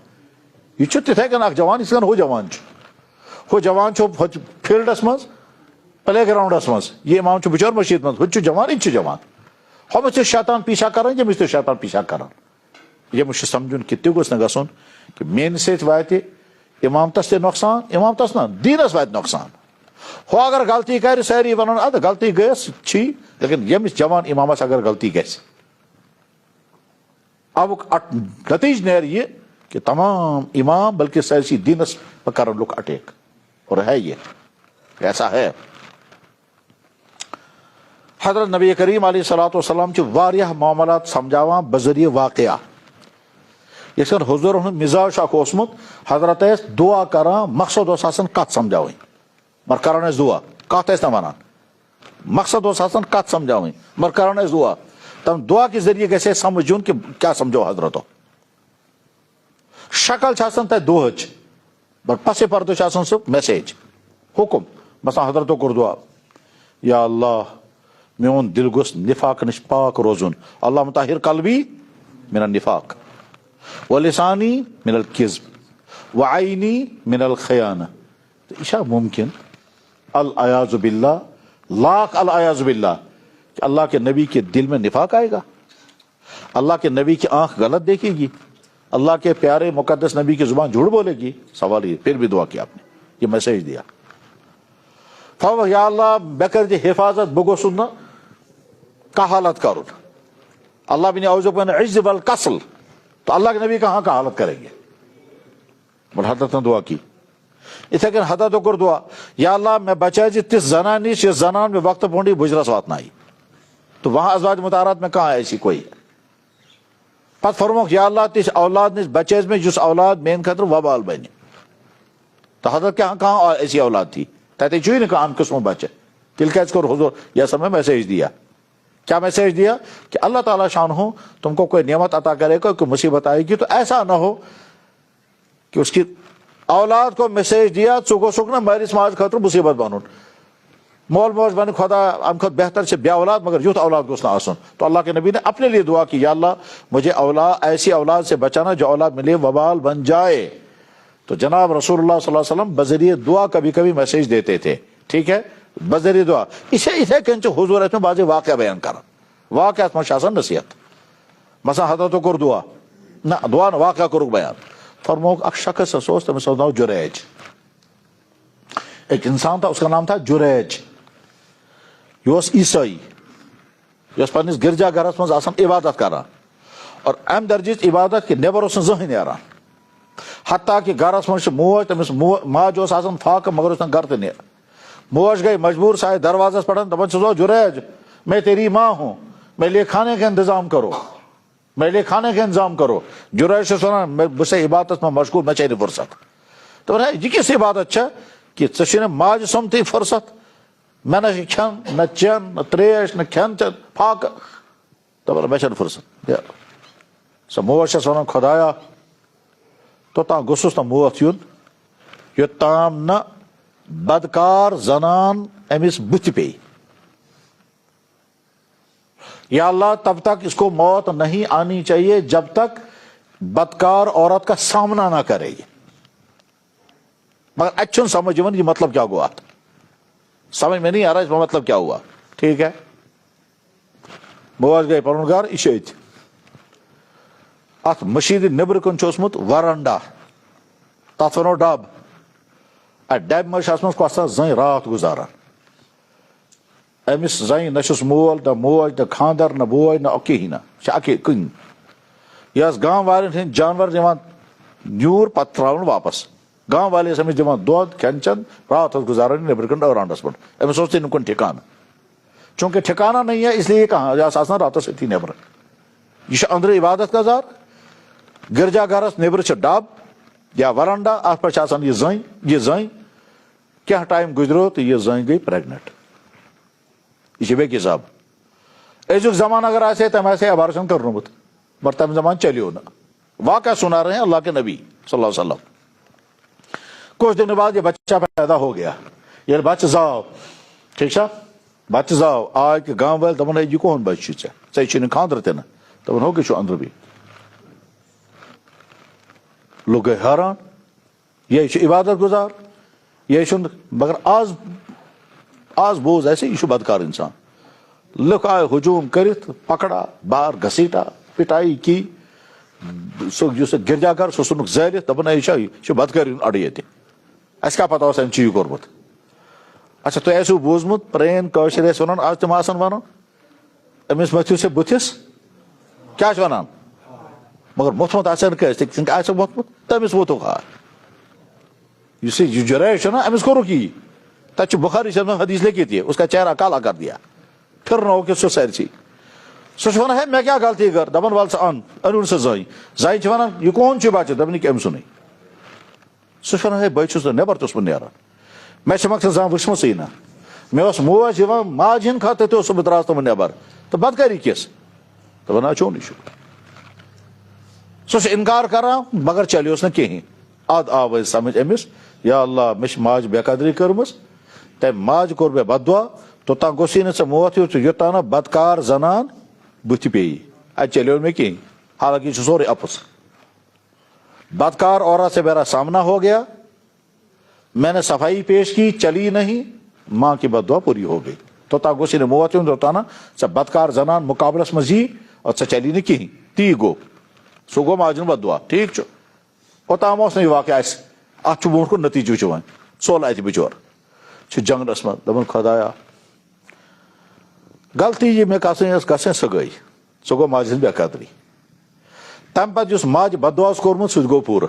یہ چھُ تتھے کن اکھ جوان یِتھ کن ہُہ جوان چھُ ہُہ جوان چھُ فیلڈس منٛز پلے گراؤنڈس منٛز یہ امام چھُ بچور مسجد منٛز ہُہ تہِ چھُ جوان یہِ تہِ چھُ جوان ہُمس چھُ شیطان پیچھا کران ییٚمِس تہِ شیطان پیچھا کران ییٚمِس چھُ سمجھُن کہ تہِ گوٚژھ نہٕ گژھُن کہ میانہِ سۭتۍ واتہِ امامتس تہِ نۄقصان امامتس نہ دیٖنس واتہِ نۄقصان ہو اگر غلطی کر ساری ونن اد غلطی گیس چھی لیکن یمس جوان امامس اگر غلطی گژھِ ابک نتیج نیر یہ کہ تمام امام بلکہ سیاسی دینس پر کرن لوگ اٹیک اور ہے یہ ایسا ہے. حضرت نبی کریم علیہ الصلوۃ والسلام واریاہ معاملات سمجھاوان بذریعہ واقعہ. یس کن حضور مزاج اخ اوسمت حضرت اس دعا کران مقصد اس آسان کت سمجھاویں مر کران اس دعا کت اس نہ ونان مقصد اس آسان کت سمجھاویں مر کران اس دعا تم دعا کے ذریعے گژھِ سمجھن کہ کیا سمجھو حضرتو. شکل تہ دہچ بٹ پس پردہ سہ میسیج حکم مثلا حضرتو کور دعا یا اللہ میون دل گوس نفاق نش پاک روزن اللہ مطہر قلبی من النفاق ولسانی من الکذب وعینی من الخیانہ. یہ ممکن العیاذ باللہ لاکھ العیاذ باللہ کہ اللہ کے نبی کے دل میں نفاق آئے گا, اللہ کے نبی کی آنکھ غلط دیکھے گی, اللہ کے پیارے مقدس نبی کی زبان جھوٹ بولے گی. سوال یہ پھر بھی دعا کیا آپ نے, یہ میسیج دیا یا اللہ بے کر دی حفاظت بگو سننا کا حالت کروں اللہ بن اعوذ بک من العجز والکسل, تو اللہ کے نبی کہاں کا حالت کریں گے. بل حضرت نے دعا کی اتھے کن حضرت کر دعا یا اللہ میں بچائے تس زنان نش یہ زنان میں وقت پونڈی بجرس واتنائی. تو وہاں ازواج مطہرات میں کہاں ایسی کوئی ہے. پت فرموک یا اللہ تس اولاد نش بچیز میں جس اولاد مین خطر وبال بنی. تو حضرت کہاں ایسی اولاد تھی تیتے چوئی نے کہا ان قسم بچے تل کیس کر حضور یہ سب میں میسیج دیا. کیا میسیج دیا کہ اللہ تعالیٰ شان ہو تم کو کوئی نعمت عطا کرے گا کوئی مصیبت آئے گی تو ایسا نہ ہو کہ اس کی اولاد کو میسیج دیا چوکو سکنا مالس ماج خاطر مصیبت بنن مول موج بن خدا ام خود بہتر سے بیا اولاد مگر یوت اولاد گوس نہ آسن. تو اللہ کے نبی نے اپنے لیے دعا کی یا اللہ مجھے اولاد ایسی اولاد سے بچانا جو اولاد ملے وبال بن جائے. تو جناب رسول اللہ صلی اللہ علیہ وسلم بذریعہ دعا کبھی کبھی میسیج دیتے تھے. ٹھیک ہے بذریعہ دعا اسے کنچ حضور اس میں بعض واقعہ بیان کر واقعات میں شاسن نصیحت مثلا حضرت کر دعا نہ دعا نہ واقعہ کرو بیان فرموک اک شخص سوچ تمہیں سوچ جریج ایک انسان تھا اس کا نام تھا جریج یہ عیسائی یہ پنس گرجا گھرس مز عبادت کران اور ام درجچ عبادت کہ نیبر اس زہن نیران حتیٰ کہ گھرس مز موج تمس ماج فاقہ مگر اس گھر تہ نیر. موج گئی مجبور سائے دروازس پڑھن دپان چھسو جریج میں تیری ماں ہوں میں لیے کھانے کا انتظام کرو میرے لیے کھانے کا انتظام کرو. جریج سے سنا بہ سے عبادت میں مشغول میں چاہیے فرصت. تو یہ کس عبادت کہ ژے ماج سمتھی فرصت میں نہ کھین نہ چین نہ تریش نہ کھین چین فاقہ دپان مے چھنہ فرصت. سا موج چھس ونان خدایا توتام گوٚژھُس نہٕ موت یُن یوٚتام نہ بدکار زنان امس بت پی. یا اللہ تب تک اس کو موت نہیں آنی چاہیے جب تک بدکار عورت کا سامنا نہ کرے. مگر اچھن سمجھ یہ مطلب کیا ہوا سمجھ میں نہیں آ رہا اس میں مطلب کیا ہوا. ٹھیک ہے موج گئی پن گھر یہ ات مشید نبر کن اوسمت ورنڈا تر ونو ڈب ڈبہ مز آسان زن رات گزاران. امس زن نس مول نہ موج نہ خاندر نہ بوے نہ کہین نہ کن یہ گام والن ہند جانور نوان نیور پتہ تراون واپس. گام والے امس دان دھد کھین چین رات گزاران نبر کن ورانڈس پہ امس تین کن ٹھکانہ چونکہ ٹھکانہ نہیں ہے اس لیے کہاں یہ آسان راتس اتھی نبر. یہ اندر عبادت گزار گرجا گھرس نبر ڈب یا ورانڈا ات پہ یہ زن کیا ٹائم گزرو تو یہ زن گئی پریگنٹ. یہ بیک حساب ازیک زمانہ اگر آسے تم آسے ابارشن کرنومت مگر تم زمان چلیو نا. واقعہ سنا رہے ہیں اللہ کے نبی صلی اللہ علیہ وسلم. کچھ دن بعد یہ بچہ پیدا ہو گیا یہ بچہ زاو ٹھیک بچہ زاو آج کہ گام والے دپان یہ کون بچہ ژے خاندر تہ دپان ہو کہ اندر بھی. لوگ گئے حیران یہ عبادت گزار یہ مگر آز بوز ایسے یہ بدکار انسان. لکھ آئے ہجوم کرت پکڑا باہر گھسیٹا پٹائی کی سہ گرجا گھر سہ ژھنک زالت دپان یہ بدکار اڑ یہ اس کیا پتہ اس چی کورمت. اچھا تُہۍ آسِو بوٗزمُت پرٛٲنۍ کٲشِر ٲسۍ وَنان آز تِم آسان وَنان أمِس مٔتھِو سا بٕتھِس کیٛاہ چھِ وَنان مگر موٚتھمُت آسن کٲنٛسہِ آسہِ موٚتھمُت تٔمِس ووٚتھُکھ ہار یُس یہِ جُرٲیج چھُ نا أمِس کوٚرُکھ یی تَتہِ چھُ بُخاری شریٖف منٛز حدیٖث لیکھِتھ یہِ اس کا چہرہ کالا کر دیا پھِرنووُکھ سُہ سٲرسٕے سُہ چھُ وَنان ہے مےٚ کیٛاہ غلطی کٔر دَپان وَلہٕ ژٕ اَن أنِوُن سُہ زٔنۍ زَنہِ چھِ وَنان یہِ کون چھُ بَچہٕ دَپان یہِ کٔمۍ سُنٛدٕے سُہ چھُ وَنان ہے بہٕ چھُس نہٕ نٮ۪بر تہِ اوسمُت نیران مےٚ چھِ مقصد زانٛہہ وٕچھمٕژٕے نہ مےٚ اوس موج یِوان ماجہِ ہِنٛدِ خٲطرٕ تہِ اوسُس بہٕ درٛاس تِمن نٮ۪بر تہٕ بدکٲری کِس دَپان نہ چونٕے چھُ سُہ چھُ اِنکار کران مگر چلیوس نہٕ کِہینۍ اَدٕ آو وۄنۍ سمجھ أمِس یا اللہ مےٚ چھِ ماجہِ بے قدری کٔرمٕژ تٔمۍ ماجہِ کوٚر مےٚ بددُعا توٚتام گوٚژھُے نہٕ ژےٚ موت ہیوٗ تہٕ یوٚتام نہٕ بدکار زنان بٕتھِ پیٚیی اَتہِ چلیو نہٕ مےٚ کِہینۍ حالانکہ یہِ چھُ سورُے اَپُز بدکار عورت سے میرا سامنا ہو گیا میں نے صفائی پیش کی چلی نہیں ماں کی بد دعا پوری ہو گئی توٚتام گوٚژھُے نہٕ موت یُن توٚتام نہٕ ژےٚ بدکار زنان مُقابلس منٛز یی اور ژےٚ چلی نہٕ کِہینۍ تی گوٚو سُہ گوٚو ماجہِ ہُنٛد بد دعا ٹھیٖک چھُ اوٚتام اوس نہٕ یہِ واقعہ اَسہِ اَتھ چھُ برونٛٹھ کُن نٔتیٖجہٕ چھُ وۄنۍ ژوٚل اَتہِ بِچور چھُ جنگلس منٛز دَپان خۄدایا غلطی یہِ مےٚ کَسٕنۍ ٲس گژھٕنۍ سۄ گٔے سۄ گوٚو ماجہِ ہِنٛز بے قدری تَمہِ پتہٕ یُس ماجہِ بد دعا اوس کوٚرمُت سُہ تہِ گوٚو پوٗرٕ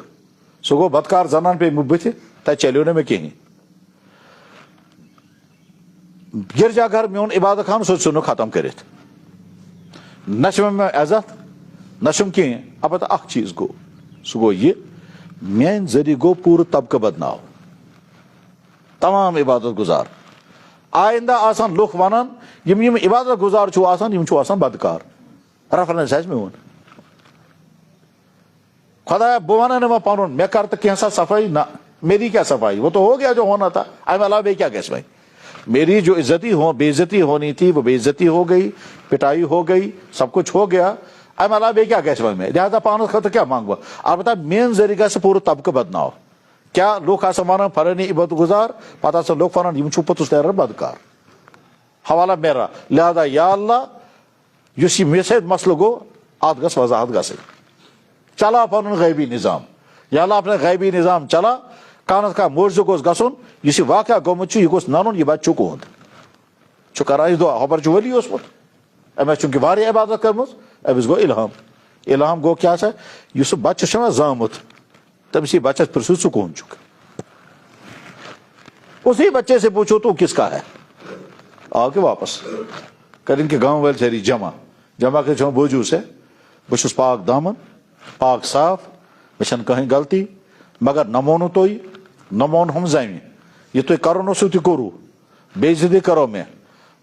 سُہ گوٚو بدکار زنان پیٚیہِ مےٚ بٕتھِ تَتہِ چلیو نہٕ مےٚ کِہینۍ گرجا گھر میون عبادت خان سُہ ژھُن نہٕ ختم کٔرِتھ نہ چھُ مےٚ عزت نہ چھُم کِہینۍ البتہ اکھ چیٖز گوٚو سُہ گوٚو یہِ میانہِ ذٔریعہٕ گوٚو پوٗرٕ طبقہٕ بدناو تمام عبادت گُزار آیندہ آسان لُکھ وَنان یِم عبادت گُزار چھُو آسان یِم چھُو آسان بدکار ریفرنس آسہِ میون خۄدایا بہٕ وَنَے نہٕ وۄنۍ پَنُن مےٚ کر تہٕ کینٛژھا صفٲیی نہ میری کیا صفائی وہ تو ہو گیا جو ہونا تھا اَمہِ علاوٕ بیٚیہِ کیٛاہ گژھِ وۄنۍ میری جو بے عزتی ہونی تھی وہ بے عزتی ہو گئی پٹائی ہو گئی سب کچھ ہو گیا اَمہِ علاوٕ بیٚیہِ کیٛاہ گژھِ وۄنۍ مےٚ لہٰذا پانَس خٲطرٕ کیٛاہ منٛگہٕ بہٕ البتہ میٲنۍ ذٔریعہٕ گژھِ پوٗرٕ طبقہٕ بدناو کیٛاہ لُکھ آسان وَنان فلٲنی عبادت گُزار پتہٕ آسان لُکھ وَنان یِم چھُو پوٚتُس نیران بدکار حوالہ میرا لہٰذا یا اللہ یُس یہِ مےٚ سۭتۍ مسلہٕ گوٚو اَتھ گٔژھ وضاحت گژھٕنۍ چلا پنُن غٲبی نظام یا اللہ اپنا غٲبی نظام چلا کانٛہہ نتہٕ کانٛہہ معجزٕ گوٚژھ گژھُن یُس یہِ واقعہ گوٚمُت چھُ یہِ گوٚژھ نَنُن یہِ بچہِ چھُ کُہُنٛد چھُ کران یہِ دُعا ہۄپٲرۍ چھُ ؤلی اوسمُت أمۍ آسہِ چوٗنٛکہِ واریاہ عبادت کٔرمٕژ أمِس گوٚو اِلہام گوٚو کیٛاہ سا یُس سُہ بچہِ چھُ نہ زامُت تٔمِس یی بچس پرژھِو ژٕ کون چھُکھ اسی بچے سے پوچھو تو کس کا ہے آو کہ واپس کریں کہ گاؤں وٲلۍ سٲری جمع کٔرِتھ بوٗزِو سا بہٕ چھُس پاک دامن پاک صاف مےٚ چھنہٕ کٕہٕنۍ غلطی مگر نہ مونوٕ تُہۍ نہ مونہُم زمہِ یہِ تۄہہِ کرُن اوسوٕ تہِ کوٚروٕ بے عزتی کٔرو مےٚ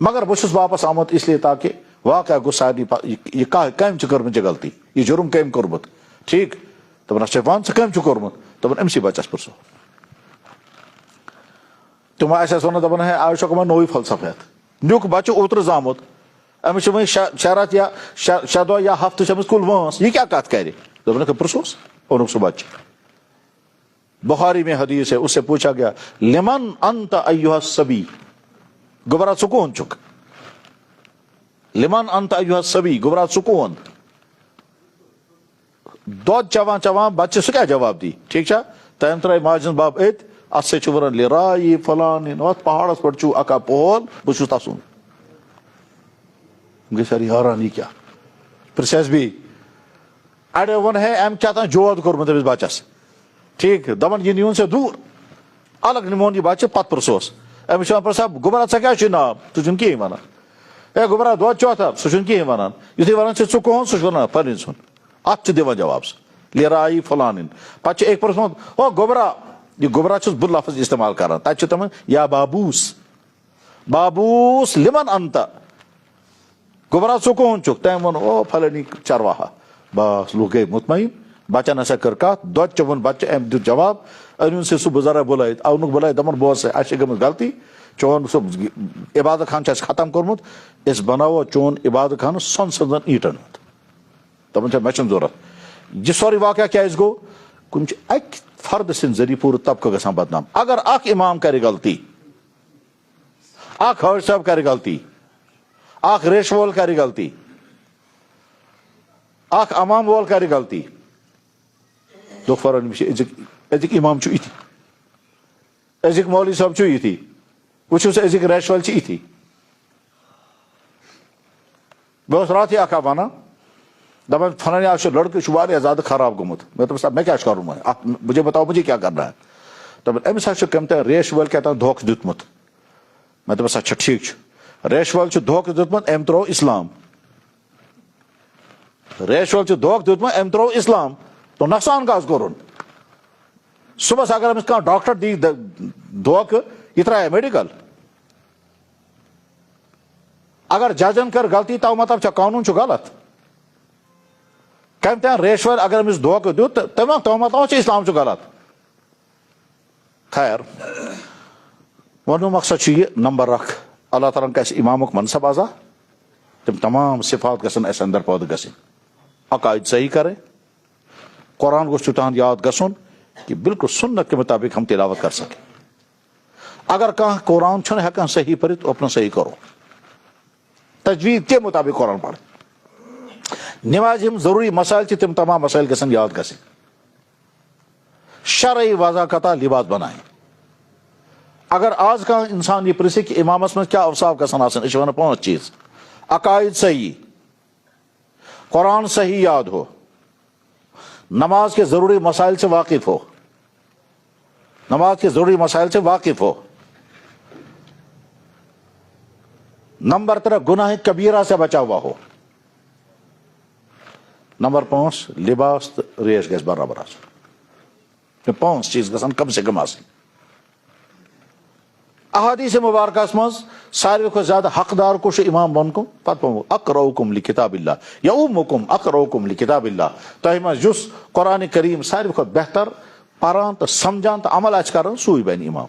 مگر بہٕ چھُس واپس آمُت اس لیے تاکہِ واقعہ گوٚژھ سارنٕے یہِ کٔمۍ چھِ کٔرمٕژ یہِ غلطی یہِ جُرم کٔمۍ کوٚرمُت ٹھیٖک دَپان اچھا وَن ژٕ کٔمۍ چھُ کوٚرمُت دَپان أمسٕے بچس پرژھو تِم آسہِ اَسہِ وَنان دَپان ہے آز چھُکھ وۄنۍ نوٚوٕے فلسفہٕ ہٮ۪تھ نیُک بچہِ اوترٕ زامُت أمِس چھِ وۄنۍ 6 رٮ۪تھ یا 6 دۄہ یا ہفتہٕ چھِ أمِس کُل وٲنٛس یہِ کیٛاہ کتھ کرِ دَپان پرژھوس اوٚنُکھ سُہ بچہِ بخاری میں حدیث ہے اس سے پوچھا گیا لمن انت ایھا الصبی گوبرا ژٕ کون چھُکھ لمن انت ایھا الصبی گوبرا ژٕ کون دۄد چٮ۪وان چٮ۪وان بچہِ سُہ کیٛاہ جواب دی ٹھیٖک چھا تٔمۍ ترٛٲے ماجہِ ہُنٛد بب أتۍ اتھ سۭتۍ چھُ ونان لِرایی فلانی اتھ پہاڑس پٮ۪ٹھ چھُو اکا پول بہٕ چھُس تسُنٛد گٔے سٲری حٲران یہِ کیٛاہ پرژھٮ۪س بیٚیہِ اڑیو ووٚن ہے أمۍ کیٛاہ تام جود کوٚرمُت أمِس بچس ٹھیٖک دپان یہِ نیوٗن ژےٚ دوٗر الگ نِمون یہِ بچہِ پتہٕ پرژھوس أمِس چھُ پرژھان گوبرا ژےٚ کیٛازِ چھُے ناو ژٕ چھُنہٕ کِہینۍ ونان ہے گوبرا دۄد چوتھا سُہ چھُنہٕ کِہینۍ ونان یُتھُے ونان چھِ ژٕ کُہُنٛد سُہ چھُ ونان فلٲنۍ سُنٛد اتھ چھُ دِوان جواب سُہ لِرایی فلانٕنۍ پتہٕ چھُ أکۍ پرژھمُت او گوبرا یہِ گوبرا چھُس بہٕ لفظ استعمال کران تتہِ چھِ تِمن یا بابوٗس لمن انت گوبرا ژٕ کُہُنٛد چھُکھ تٔمۍ ووٚن او فلٲنی چرواہا بس لُکھ گٔے مطمعین بچن ہسا کٔر کتھ دۄد چوٚوُن بچہِ أمۍ دیُت جواب أنِوُن سُہ بُزرگ بُلٲیِتھ اونُکھ بُلٲیِتھ دپان بوز سا اَسہِ چھِ گٔمٕژ غلطی چون سُہ عبادت خان چھُ اَسہِ ختم کوٚرمُت أسۍ بناوو چون عبادت خانہٕ سۄنہٕ سٕنٛزن ایٖٹن ہُنٛد دپان چھا مےٚ چھُنہٕ ضروٗرت یہِ سورُے واقعہ کیٛازِ گوٚو کُنہِ چھِ اکہِ فردٕ سٕنٛدِ ذٔریعہٕ پوٗرٕ طبقہٕ گژھان بدنام اگر اکھ اِمام کرِ غلطی اکھ حٲج صٲب کرِ غلطی اکھ ریشہٕ وول کرِ غلطی اکھ امام وول کرِ غلطی دۄکھ فرٲنی چھِ أزِکۍ اِمام چھُ یِتھی أزِکۍ مولوی صٲب چھُ یِتھی وچھو سا ازیک ریش وال چھ ایتھی بہت رات ہی اکھا بنا دپان فلانی آج لڑکے واریاہ زیادہ خراب گومت میں دپس میں کیا کروں مجھے بتاؤ مجھے کیا کرنا ہے دپان امس کم تہ ریش وال کیا دھوکہ دیتمت میں دپس اچھا ٹھیک ریش وال دھوکہ دیتمت ام ترو اسلام ریش وال دھوکہ دیتمت ام ترو اسلام تو نقصان کاز کورن صبح اگر امس کانٛہہ ڈاکٹر دی دھوکہ یہ ترایہ میڈیکل اگر ججن کر غلطی تو مطلب قانون غلط کم تام ریش وال اگر امس دھوکہ دیت تو مطلب اسلام غلط خیر ون مقصد یہ نمبر 1 اللہ تعالیٰ کا امامک منصب آزا تم تمام صفات گھن اس اندر پود گھن عقائد صحیح کریں قرآن گوش تہد یاد گھن کہ بالکل سنت کے مطابق ہم تلاوت کر سکیں اگر کہاں قرآن چھن ہیکان صحیح پڑھت اپنا صحیح کرو تجوید کے مطابق قرآن پڑھ نماز ہم ضروری مسائل تم تمام مسائل گھن یاد گھن شرعی وضاقتہ لباس بنائیں اگر آج کا انسان یہ پرسے کہ امامس میں کیا اوصاف گھن آسن یہ ون 5 چیز عقائد صحیح قرآن صحیح یاد ہو نماز کے ضروری مسائل سے واقف ہو نماز کے ضروری مسائل سے واقف ہو نمبر 3 گناہ کبیرہ سے بچا ہوا ہو نمبر 5 لباس ریش گھس برابر آسن 5 چیز گھن کم سے کم آسن احادیث مبارکہ مز ساروی کھت زیادہ حقدار کو امام بن کو پتہ اقرؤکم لکتاب اللہ یا امکم اقرؤکم لکتاب اللہ تہ مز جس قرآن کریم ساروی کھت بہتر پران تو سمجھان تو عمل آج کران سوئی بین امام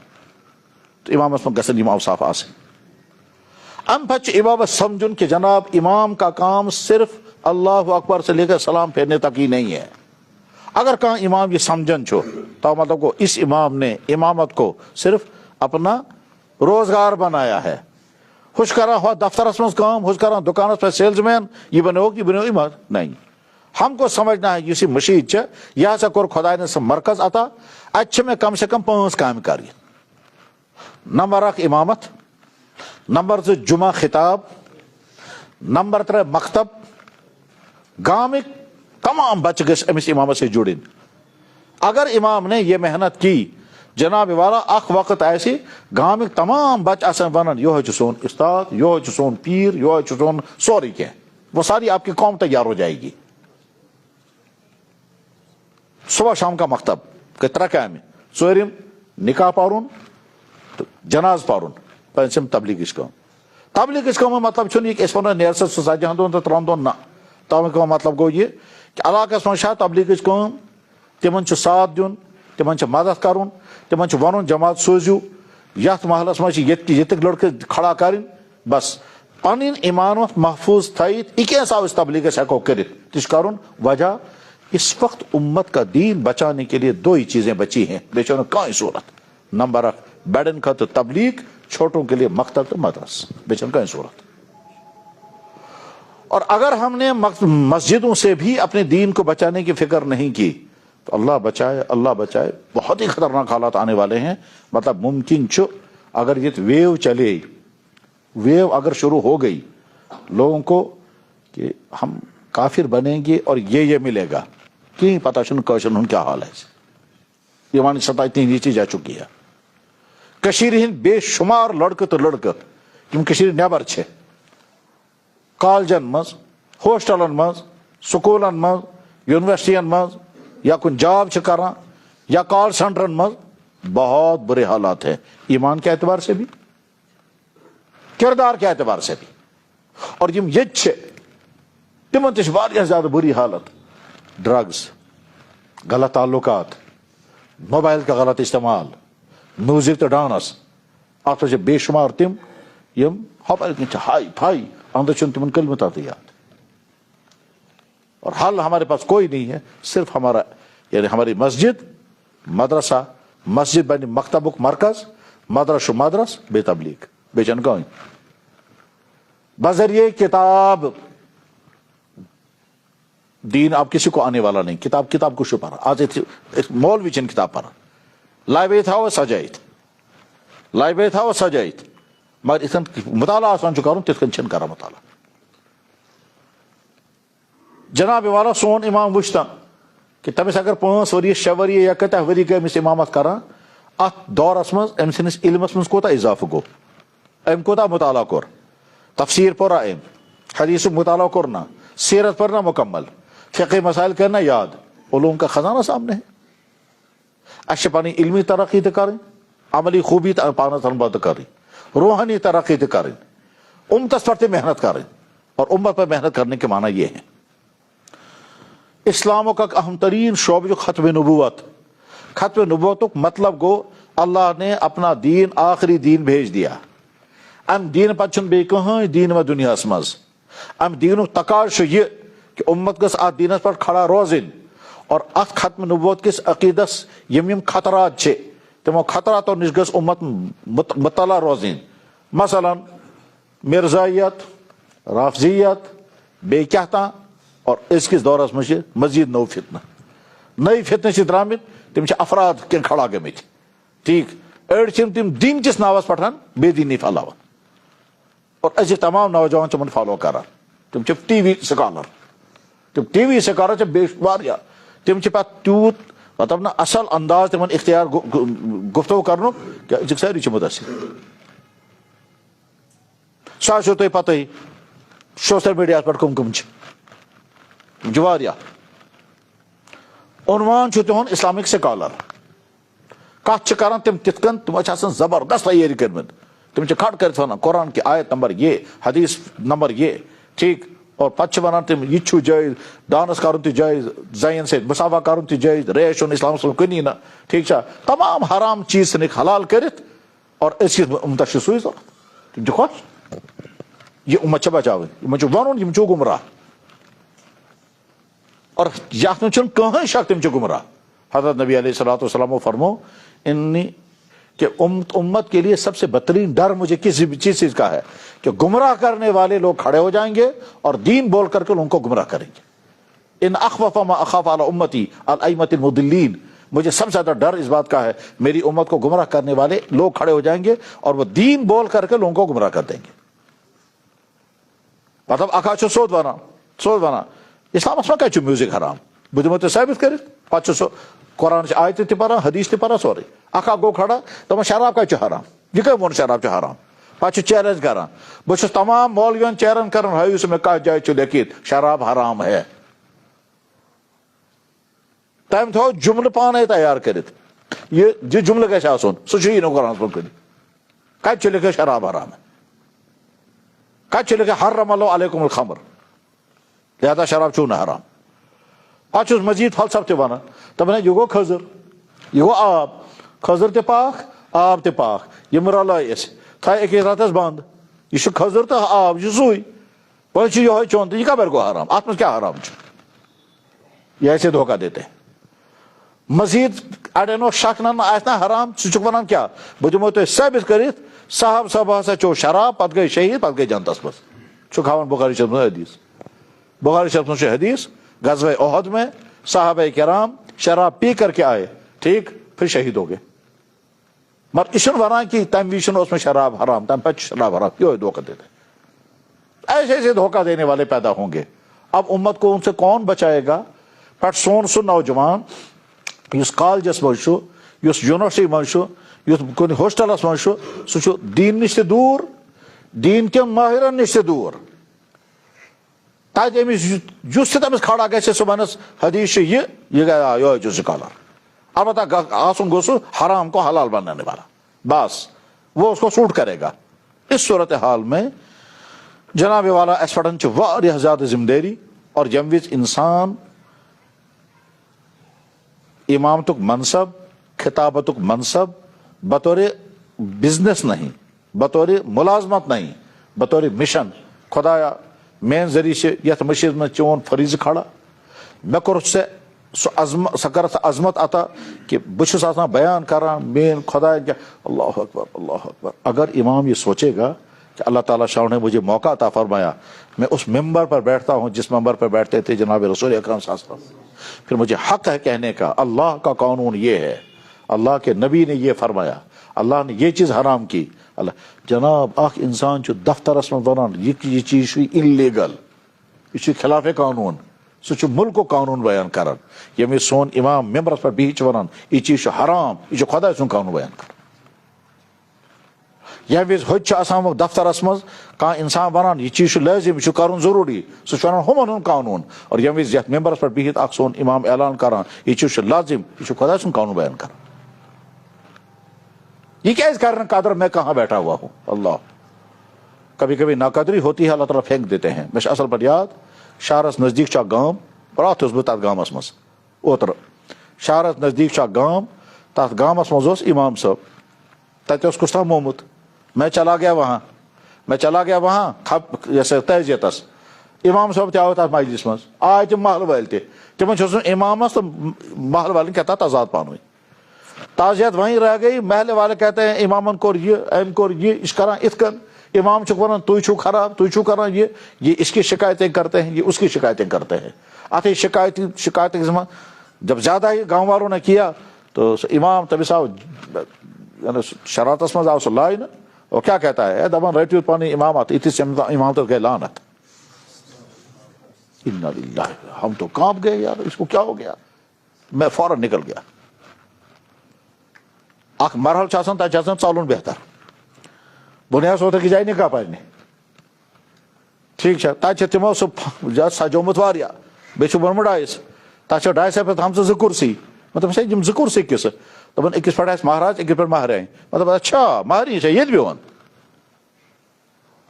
تو امامس میں گھن اوصاف آسن ام پتہ امامس سمجھن کہ جناب امام کا کام صرف اللہ اکبر سے لے کر سلام پھیرنے تک ہی نہیں ہے اگر کہاں امام یہ سمجھن چھو تو مطلب کو اس امام نے امامت کو صرف اپنا روزگار بنایا ہے خوش کرا ہوا دفترس مز کام خوش کرا دکانس پہ سیلز مین یہ بنو امام نہیں ہم کو سمجھنا ہے یہ مشید یہ ہسا کور خدا نے مرکز عطا اتھ میں کم سے کم 5 کام کر نمبر 1 امامت نمبر 2 جمعہ خطاب نمبر 3 مکتب گامک تمام بچ گھس امس امامت سے جڑن اگر امام نے یہ محنت کی جناب والا اخ وقت ایسی گامک تمام بچ آسان ونان یہ سون استاد یہ سون پیر یہ سون سوری کی وہ ساری آپ کی قوم تیار ہو جائے گی صبح شام کا مکتب کہ 3 کامہ ژوٗرِم نکاح پرن تو جناز پرن 5م تبلیغ کام مطلب چھُنہٕ یہ کہ اس ونو نیر سا 2 دۄہن تو 3 دۄہن نہ تمیُک مطلب گو یہ کہ علاقس من تبلیغ کام تمن ساتھ دیُن تمن مدد کرن تمن ون جماعت سوزیو یت محلس مجھ یتک لڑکے کھڑا کریں بس پن ایمانت محفوظ تھیت یہ کیسا اس تبلیغ ہیکو کرت تہ کرن وجہ اس وقت امت کا دین بچانے کے لیے 2 ہی چیزیں بچی ہیں بیچ کہیں صورت نمبر 1 بڑن خاطر تبلیغ چھوٹوں کے لیے مکتب تو مدرس بیچ کہیں صورت اور اگر ہم نے مسجدوں سے بھی اپنے دین کو بچانے کی فکر نہیں کی تو اللہ بچائے بہت ہی خطرناک حالات آنے والے ہیں مطلب ممکن اگر یہ ویو چلے ویو اگر شروع ہو گئی لوگوں کو کہ ہم کافر بنیں گے اور یہ ملے گا کہ پتہ چھ کیا حال ہے یہ ون سطح اتنی نیچی جا چکی ہے کشیر ہند بے شمار لڑکے تو لڑکہ یم کشیر نیبر چھ کالجن مز ہوسٹلن مز سکولن مز یونیورسٹین مز یا کن جاب کران یا کال سینٹرن مز بہت برے حالات ہیں ایمان کے اعتبار سے بھی کردار کے اعتبار سے بھی اور یم یہ تمن تہ واریاہ زیادہ بری حالت ڈرگز غلط تعلقات موبائل کا غلط استعمال میوزک تو ڈانس ات بے شمار تم یم ہائی پھائی اندر تمن کلمت آتے یاد اور حل ہمارے پاس کوئی نہیں ہے صرف ہمارا یعنی ہماری مسجد مدرسہ مسجد بین مکتبک مرکز مدرس بے تبلیغ بے چنگاؤں بذریعہ کتاب دین آپ کسی کو آنے والا نہیں کتاب کو پڑھا آج مولوی چن کتاب پڑھا لائبریری تھا وہ سجائت مگر اتن مطالعہ آسان کرن تت کن کران مطالعہ. جناب والا سون امام وچھتا کہ تمس اگر 5 ؤری 6 ؤری یا کتہ ؤری گئی امس امامت کران ات دورس مز ام سندس علمس مز کوتاہ اضافہ گو ام کوتاہ مطالعہ کور تفسیر پورا ام حدیث مطالعہ کرنا سیرت پڑھنا مکمل فقہ مسائل کرنا یاد علوم کا خزانہ سامنے ہے. اچھا پانی علمی ترقی تو کریں عملی خوبی پانس انباد کریں روحانی ترقی تو کریں امتس پر محنت کریں اور امت پر محنت کرنے کے معنی یہ ہیں. اسلام کا اہم ترین شعبہ جو ختم نبوت. ختم نبوت مطلب گو اللہ نے اپنا دین آخری دین بھیج دیا. ام دین پتہ بی کہیں دین و دنیا مز ام دین تقاض یہ کہ امت گس ات دینس پر کھڑا روزن اور ات ختم نبوت کس عقیدس یم خطرات چھے تمو خطراتو نش گس امت مطلع روزن. مثلا مرزائیت رافضیت بے کہتا اور اس کس دورس مجھ مزید نو فتنہ نئی فتنہ درامت تم افراد کن کھڑا گمت ٹھیک اڑ تم دین کس ناوس پٹھان بے دینی پھیلاوان اور اس تمام نوجوان تمن فالو کران تم ٹی وی سکالر تم ٹی وی سکالر بے واریاہ تم پتہ تیوت مطلب نا اصل انداز تمن اختیار گفتگو کرنک کہ ساری متاثر سہ تھی پتہ سوشل میڈیا پہ کم کم واریاہ عنوان تہد اسلامک سکالر کت کران تم تت کن تم زبردست تیاری کرمت تم کھڑ کرت ونان قرآن کی آیت نمبر یہ حدیث نمبر یہ ٹھیک اور پتہ ونان تم یہ جائز ڈانس کرن تہ جائز زین سے مسافہ کرن تہ جائز ریش اسلام کنی نا ٹھیک تمام حرام چیز سنک حلال کرت اور اس امتس سوئی ضرورت تم خوش یہ امت بچاؤ ون یم گمراہ اور یت من کہیں شک تم گمراہ. حضرت نبی علیہ الصلوۃ والسلام فرمو انی کہ امت کے لیے سب سے بدترین ڈر مجھے کسی چیز کا ہے کہ گمراہ کرنے والے لوگ کھڑے ہو جائیں گے اور دین بول کر کے ان کو گمراہ کریں گے. ان اخوف ما اخاف علی امتی الائمۃ المضلین مجھے سب سے زیادہ ڈر اس بات کا ہے میری امت کو گمراہ کرنے والے لوگ کھڑے ہو جائیں گے اور وہ دین بول کر کے لوگوں کو گمراہ کر دیں گے. مطلب اکھا سود ونان اسلامس میں کیا میوزک حرام بہ دمو تہ ثابت کرت پتہ سو قرآن آیت تہ پران حدیث تہ پران سورے اکھا گو کھڑا دپان شراب کیا حرام یہ کم وون شراب حرام پتہ چیلنج کران بہ تمام مولوین چیلنج کران ہائیو سہ میں کت جائے لکھت شراب حرام ہے تم تھو جملہ پانے تیار کرت یہ جملہ گھس آسن سہ قرآن پہ کت لکھت شراب حرام ہے کت لکھت حرم اللہ علیکم الخمر لہذا شراب چون حرام. پتہ مزید فلسفہ تہ ونان دپان یہ گو کھزر یہ گو آب کھزر تہ پاک آب تہ پاک یم رلائے اس تھاے اکس راتس بند یہ کھزر تہ آب یہ سوئی وے یہ چون تو یہ کبر گو حرام ات من کیا حرام یہ ایسے دھوکہ دیتے ہیں. مزید اڑین شک نا آسنا حرام سہ ونان کیا بہ دمو تہ ثابت کرت صاحب ہسا چو شراب پتہ گئی شہید پتہ گئی جنتس مز ہاون بخاری شریف میں حدیث بخاری شریف میں حدیث غزوہ احد میں صحابہ کرام شراب پی کر کے آئے ٹھیک پھر شہید ہو گئے مگر یہ ونان کہ تم وز اس میں شراب حرام تم پہ شراب حرام یہ دھوکہ دیتے ایسے ایسے دھوکہ دینے والے پیدا ہوں گے. اب امت کو ان سے کون بچائے گا پہ سون سہ نوجوان اس کالجس مز اس یونیورسٹی مز کن ہوسٹلس مز سہ دین نش تہ دور دین کن ماہرن نش تہ دور تمس جس تمس کھڑا گھس سہ ونس حدیث یہ گیا سکالر البتہ آسن گو سہ حرام کو حلال بنانے والا بس وہ اس کو سوٹ کرے گا. اس صورت حال میں جناب والا اس پڑھن واریاہ زیادہ ذمہ داری اور یم وز انسان امامتک منصب خطابتک منصب بطور بزنس نہیں بطور ملازمت نہیں بطور مشن خدایا مین ذریعہ سے یت مشید میں چون فریض کھڑا مے کور سہ کرت عظمت عطا کہ بس آسان بیان کران مین خدا اللہ اکبر اللہ اکبر. اگر امام یہ سوچے گا کہ اللہ تعالیٰ شاہ نے مجھے موقع عطا فرمایا میں اس ممبر پر بیٹھتا ہوں جس ممبر پر بیٹھتے تھے جناب رسول اکرم صلی اللہ علیہ وسلم پھر مجھے حق ہے کہنے کا اللہ کا قانون یہ ہے اللہ کے نبی نے یہ فرمایا اللہ نے یہ چیز حرام کی. اللہ جناب اخ انسان چھ دفترس من ونان یہ چیز انلیگل, یہ خلاف قانون, سہ ملک قانون بیان کران. یم سون امام ممبرس پہ بہت ونان یہ چیز حرام, یہ خدا سن قانون بیان کران. یم وز ہوت آسان دفترس مز کان انسان ونان یہ چیز لازم, یہ کرن ضروری, سہ ونان ہمن ہند قانون. اور یم وز یتھ ممبرس پہ بہت اخ سون امام اعلان کران یہ چیز لازم, یہ خدا سن قانون بیان کران. یہ کیسے کرنا قدر, میں کہاں بیٹھا ہوا ہوں. اللہ کبھی کبھی ناقدری ہوتی ہے, اللہ تعالیٰ پھینک دیتے ہیں. میں اصل پر یاد شہرس نزدیک چھ گام, رات بہت تر گامس مز اوتر شہرس نزدیک چھ گام, تر گامس مز امام صاحب, تتہ کس تام مومت. میں چلا گیا وہاں جیسے تعزیتس, امام صاحب تہ آو تر مجلس مز, آئے تم محل وال تمن چھس امامس تو محل والن کہتا تضاد پانوی. تعزیت وہیں رہ گئی, محل والے کہتے ہیں امامن کور یہ اس کران ات کن, امام چھک ونان تھی چھو خراب, تھی چھو کران یہ اس کی شکایتیں کرتے ہیں, یہ اس کی شکایتیں کرتے ہیں. آتے شکایت جب زیادہ ہی گاؤں والوں نے کیا تو امام تبھی آو شراتس مز آو سہ لائن, اور کیا کہتا ہے دپان رٹیو پانی امامت, اتس امام تو گئے لعنت. انا للہ, ہم تو کانپ گئے یار, اس کو کیا ہو گیا. میں فوراً نکل گیا. اخ مرحل تک ژلن بہتر. بنیاد اوتر جائے نکاح پرنے, ٹھیک ہے, تب تمو سہ سجومت واریاہ, بیٚیہِ چھُ بوٚنمُت ڈایس, تک ڈایسے پہ تھامژٕ 2 کُرسی. مطلب یم 2 کُرسی کس, دپان أکِس پٮ۪ٹھ آسہِ مہراز أکِس پٮ۪ٹھ مہرٲنۍ. مطلب اچھا مہرٕنۍ چھےٚ ییٚتہِ بِہُن.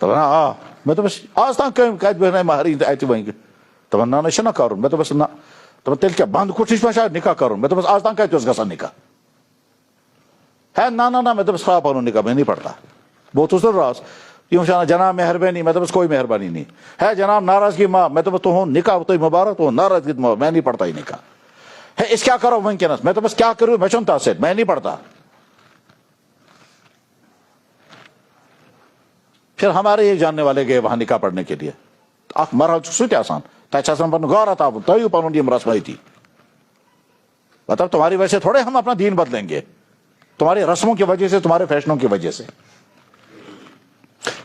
دپان آ. مےٚ دوٚپُس آز تام کتہِ بیٚہنٲے مہرٕنۍ تہٕ اتہِ وۄنۍ. دپان نہ چھُنہ کرُن. مےٚ دوٚپُس نہ. دپان تیٚلہِ کیٛاہ بنٛد کوٹھِس پٮ۪ٹھ چھا نکاح کرُن. مےٚ دوٚپُس آز تام کتہِ اوس گژھان نکاح. ہے نہ میں دوٚپُس خراب پنُن نکاح, میں نہیں پڑتا. بہت اس راس یم چھِ جناب مہربانی. میں دوٚپُس کوئی مہربانی نہیں ہے. جناب ناراضگی معاف. میں دوٚپُس تُہُنٛد نکاح تُہۍ مبارک, تُہُنٛد ناراضگی معاف, میں نہیں پڑتا یہ نکاح. ہے اس کیا کرو ونکینس. میں دوٚپُس کیا کرو, مےٚ چھُنہٕ تتھ سۭتۍ, میں نہیں پڑتا. پھر ہمارے ایک جاننے والے گئے وہاں نکاح پڑھنے کے لیے. اخ مرحل چھُ سُہ تہِ آسان, تتہِ چھِ آسان پنُن غور تھاوُن, تھٲیِو پنُن یم رسمٲیتی. مطلب تمہاری وجہ سے تھوڑے ہم اپنا دین بدلیں گے, تمہاری رسموں کی وجہ سے, تمہارے فیشنوں کی وجہ سے.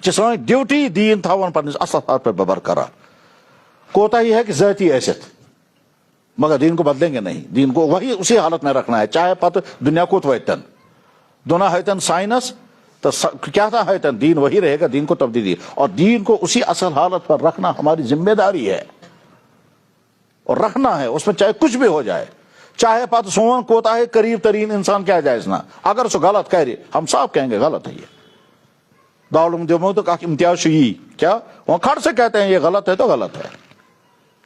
سٲنۍ ڈیوٹی دین تھاون پنس اصل حالت پہ برقرار. کوتا ہی ہے کہ ذاتی حیثیت, مگر دین کو بدلیں گے نہیں. دین کو وہی اسی حالت میں رکھنا ہے, چاہے پتہ دنیا کوت ویتن دونوں ہیتن سائنس تو کیا تھا ہیتن, دین وہی رہے گا. دین کو تبدیلی, اور دین کو اسی اصل حالت پر رکھنا ہماری ذمہ داری ہے, اور رکھنا ہے اس میں چاہے کچھ بھی ہو جائے. چاہے پتہ سون کوتا ہے قریب ترین انسان کیا جائز نہ, اگر سو غلط کرے ہم صاف کہیں گے غلط ہے. یہ دارالعلوم دیوبند کا امتیاز یہ کیا, وہ کھڑ سے کہتے ہیں یہ غلط ہے تو غلط ہے.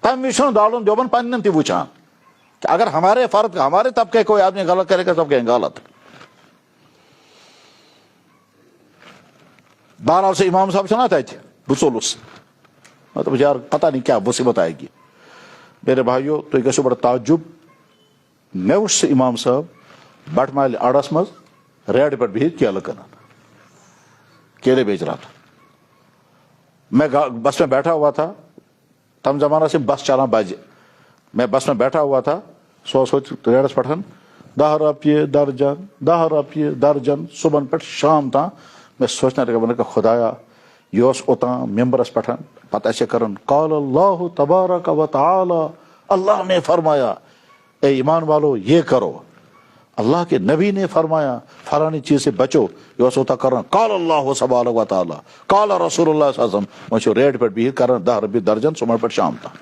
تم وچ دارالعلوم دیوبند پنن تہ وچھان کہ اگر ہمارے فرد ہمارے طبقے کوئی آدمی غلط کرے گا تب کہیں غلط. بہرحال سے امام صاحب چھنا تتہ بہ ژولُس, مطلب یار پتہ نہیں کیا مصیبت آئے گی. میرے بھائیو تُہۍ گژھِو بڑا تعجب, مےٚ وُچھ سُہ امام صاحب بٹ مالہِ اڑس منٛز ریڈ پٮ۪ٹھ بِہِتھ کیلہٕ کٕنان, کیلے بیچ رہا تھا. میں بس میں بیٹھا ہوا تھا, تم زمانہ سے بس چلان بجے, میں بس میں بیٹھا ہوا تھا, سو ریڈس پٹھ 10 رۄپیہِ درجن 10 رۄپیہِ درجن صبح پٮ۪ٹھ شام تام. میں سوچنا لگا, میں نے کہا خدایا یہ اوتان ممبرس پٹھ پتہ ایسے کرن قال اللہ تبارک و تعالی, اللہ نے فرمایا اے ایمان والو یہ کرو, اللہ کے نبی نے فرمایا فلانی چیز سے بچو. یہ ہوتا کرن قال اللہ تبارک و تعالی قال رسول اللہ صلی اللہ علیہ وسلم. وہ ریڈ پہ بہت کرن 10 رۄپیہِ درجن صبح پہ شام تام.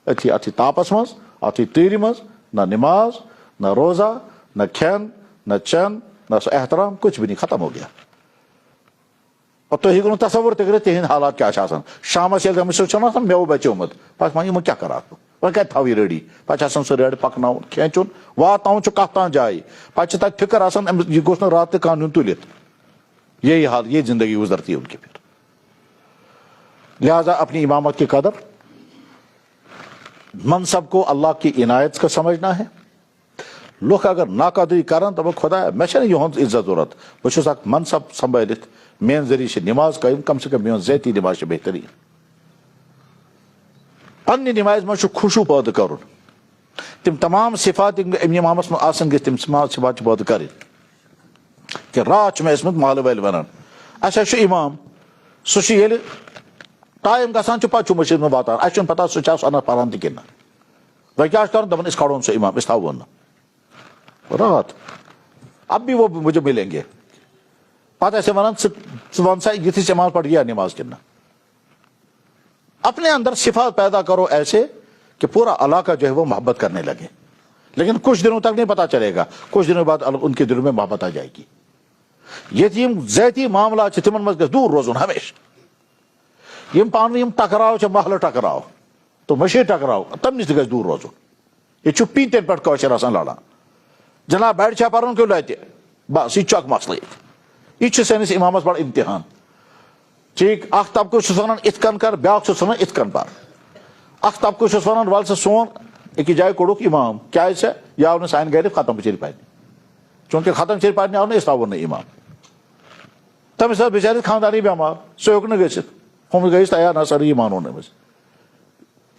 اتھی تاپس مز, اتھی تیٖرِ مز, نہ نماز نہ روزہ نہ کھین نہ چین نہ احترام, کچھ بھی نہیں, ختم ہو گیا. اور تُہۍ ہیٚکِو نہٕ تصور تہِ کٔرِتھ تِہنٛدۍ حالات کیٛاہ چھِ آسان. شامس ییٚلہِ تٔمِس چھُنہ آسان میوٕ بچیومُت, پتہٕ وۄنۍ یِمن کیٛاہ کرٕ اَتھ, وۄنۍ کتہِ تھاو یہِ ریڈی. پتہٕ چھِ آسان سُہ ریڈ پکناوُن, کھینچُن, واتناوُن چھُ کتھ تام جایہِ. پتہٕ چھِ تتہِ فِکر آسان یہِ گوٚژھ نہٕ راتہٕ تہِ کانٛہہ نیُن تُلِتھ. یہی حال, یہ زندگی گزرتی ہے ان کی. پھر لہذا اپنی امامت کی قدر, منصب کو اللہ کی عنایت کا سمجھنا ہے. لوگ اگر ناقدری کرن تو خدا مے چھنہٕ یِہُنٛد عزت ضرورت, بہٕ چھُس اکھ منصب سنبھٲلِتھ, میٲنۍ ذریعہ چھِ نماز قٲیِم, کم سے کم میون ذٲتی نماز چھِ بہتریٖن. پننہِ نمازِ منٛز چھُ خوشوٗ پٲدٕ کرُن, تِم تمام صفات یِم امہِ امامس منٛز آسان گٔژھۍ تِم تمام صفات چھِ پٲدٕ کرٕنۍ. کہ رات میں محل ول ونان اچھا امام سہ ٹائم گژھان پتہ مسجد میں واتان اچھا پتہ سہ انا پران تہ کن وۄنۍ کیٛاہ چھُ کَرُن دپان أسۍ کھڑون سُہ امام أسۍ تھاوون نہٕ رات اب بھی وہ مجھے ملیں گے پتہ ایسے ونان ژٕ ون سا یِتھٕے نماز پڑھ گیا نماز کن اپنے اندر صفات پیدا کرو ایسے کہ پورا علاقہ جو ہے وہ محبت کرنے لگے لیکن کچھ دنوں تک نہیں پتا چلے گا کچھ دنوں بعد ان کے دلوں میں محبت آ جائے گی یہ ذاتی معاملات تمن مز دور روزن ہمیشہ یم پانوی یم ٹکراو محلہ ٹکراو تو مشیر ٹکراو تم نش گژھِ دور روزن یہ پینتن پہ کاشر آسان لڑان جناب بڑ چھا پرن کیوں لتہ بس یہ اخ مسئلہ یہ سٲنِس امامس بڑ امتحان ٹھیک اخ طبقہ چھُس ونان ات کن کر بیاکھ چھُس ونان ات کن پر اخ طبقہ چھُس ونان ول سا سون أکِس جایہِ کوٚڑُکھ امام کیازِ ژےٚ یہِ آو نہٕ سانہِ گرِ ختم بچٲرۍ پرنہِ چوٗنٛکہِ ختم بچٲرۍ پرنہِ آو نہٕ أسۍ تھاوون نہٕ امام تٔمِس ٲس بِچٲرِس خاندانی بٮ۪مار سُہ ہیوٚک نہٕ گٔژھِتھ ہُم گٔیِس تیار نہ سر یہ مانو نہٕ أمِس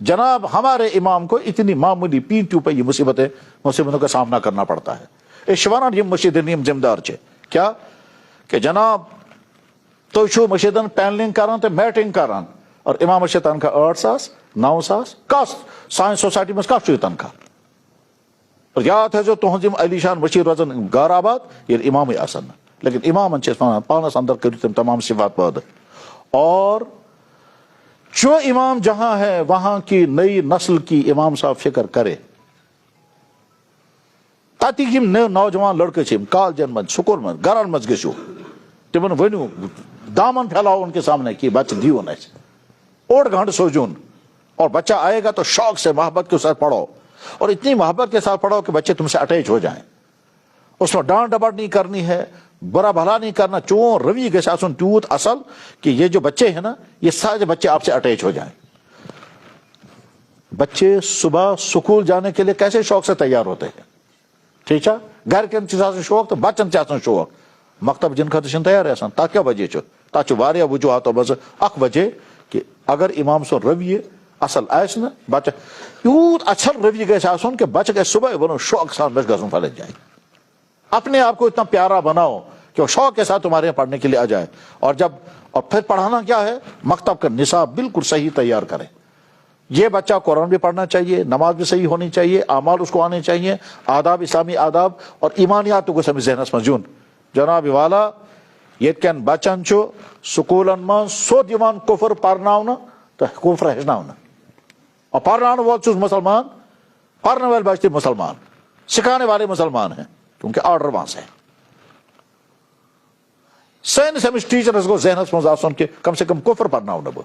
جناب ہمارے امام کو اتنی معمولی پینتیوں پہ یہ مصیبتوں کا سامنا کرنا پڑتا ہے اس ونان یم مسجدن یم ذمہ دار کیا کہ جناب تُہۍ چھِو مسجدن پینلنگ کران تو میٹنگ کران اور امامس چھِ تنخواہ 8,000 9,000 کس سانہِ سوسائٹی منٛز کس چھُ یہِ تنخواہ اور یاد تھٲیزیو تُہنٛز یم علی شان مسجد روزن گار آباد ییٚلہِ امامٕے آسن نہٕ لیکن امامن چھِ أسۍ ونان پانس اندر کٔرِو تِم تمام صفات پٲدٕ اور جو امام جہاں ہے وہاں کی نئی نسل کی امام صاحب فکر کرے تتک نوجوان لڑکے کالجن من سکول من گرن مز گژھو تمن ونیو دامن پھیلاؤ ان کے سامنے کہ بچہ دیون اس 1 گھنٹہ سوچون اور بچہ آئے گا تو شوق سے محبت کے ساتھ پڑھو اور اتنی محبت کے ساتھ پڑھو کہ بچے تم سے اٹیچ ہو جائیں اس میں ڈانٹ ڈپٹ نہیں کرنی ہے برا بھلا نہیں کرنا چون روی گژھِ آسُن تیوت اصل کہ یہ جو بچے ہیں نا یہ سارے بچے آپ سے اٹیچ ہو جائیں بچے صبح سکول جانے کے لیے کیسے شوق سے تیار ہوتے ہیں ٹھیک ہے گھر کن شوق تو بچن سے شوق مکتب جن خاطر تیار آسان تک کیا وجہ تک واریاہ وجوہاتو مز اخ وجہ کہ اگر امام سن رویہ اصل آس نا بچہ یوت اچھل رویہ گژھِ آسُن کہ بچہ گژھِ صبح ونو شوق سان گژھِ گژھُن فلٲنۍ جایہِ اپنے آپ کو اتنا پیارا بناؤ کہ وہ شوق کے ساتھ تمہارے یہاں پڑھنے کے لیے آ جائے اور پھر پڑھانا کیا ہے مکتب کا نصاب بالکل صحیح تیار کریں یہ بچہ قرآن بھی پڑھنا چاہیے نماز بھی صحیح ہونی چاہیے اعمال اس کو آنے چاہیے آداب اسلامی آداب اور ایمانیات کو سمجھ ذہنس مزون جناب والا یہ کن بچن سکولن من سود یوان کفر پرناؤن تو کفر ہچناؤن اور پرناؤن وول چھُس مسلمان پڑھنے والے بچے مسلمان سکھانے والے مسلمان ہیں کیونکہ آرڈر وہاں سے سٲنِس أمِس ٹیچرس گو ذہنس مز آسُن کہ کم سے کم کفر پرناو نہٕ بہٕ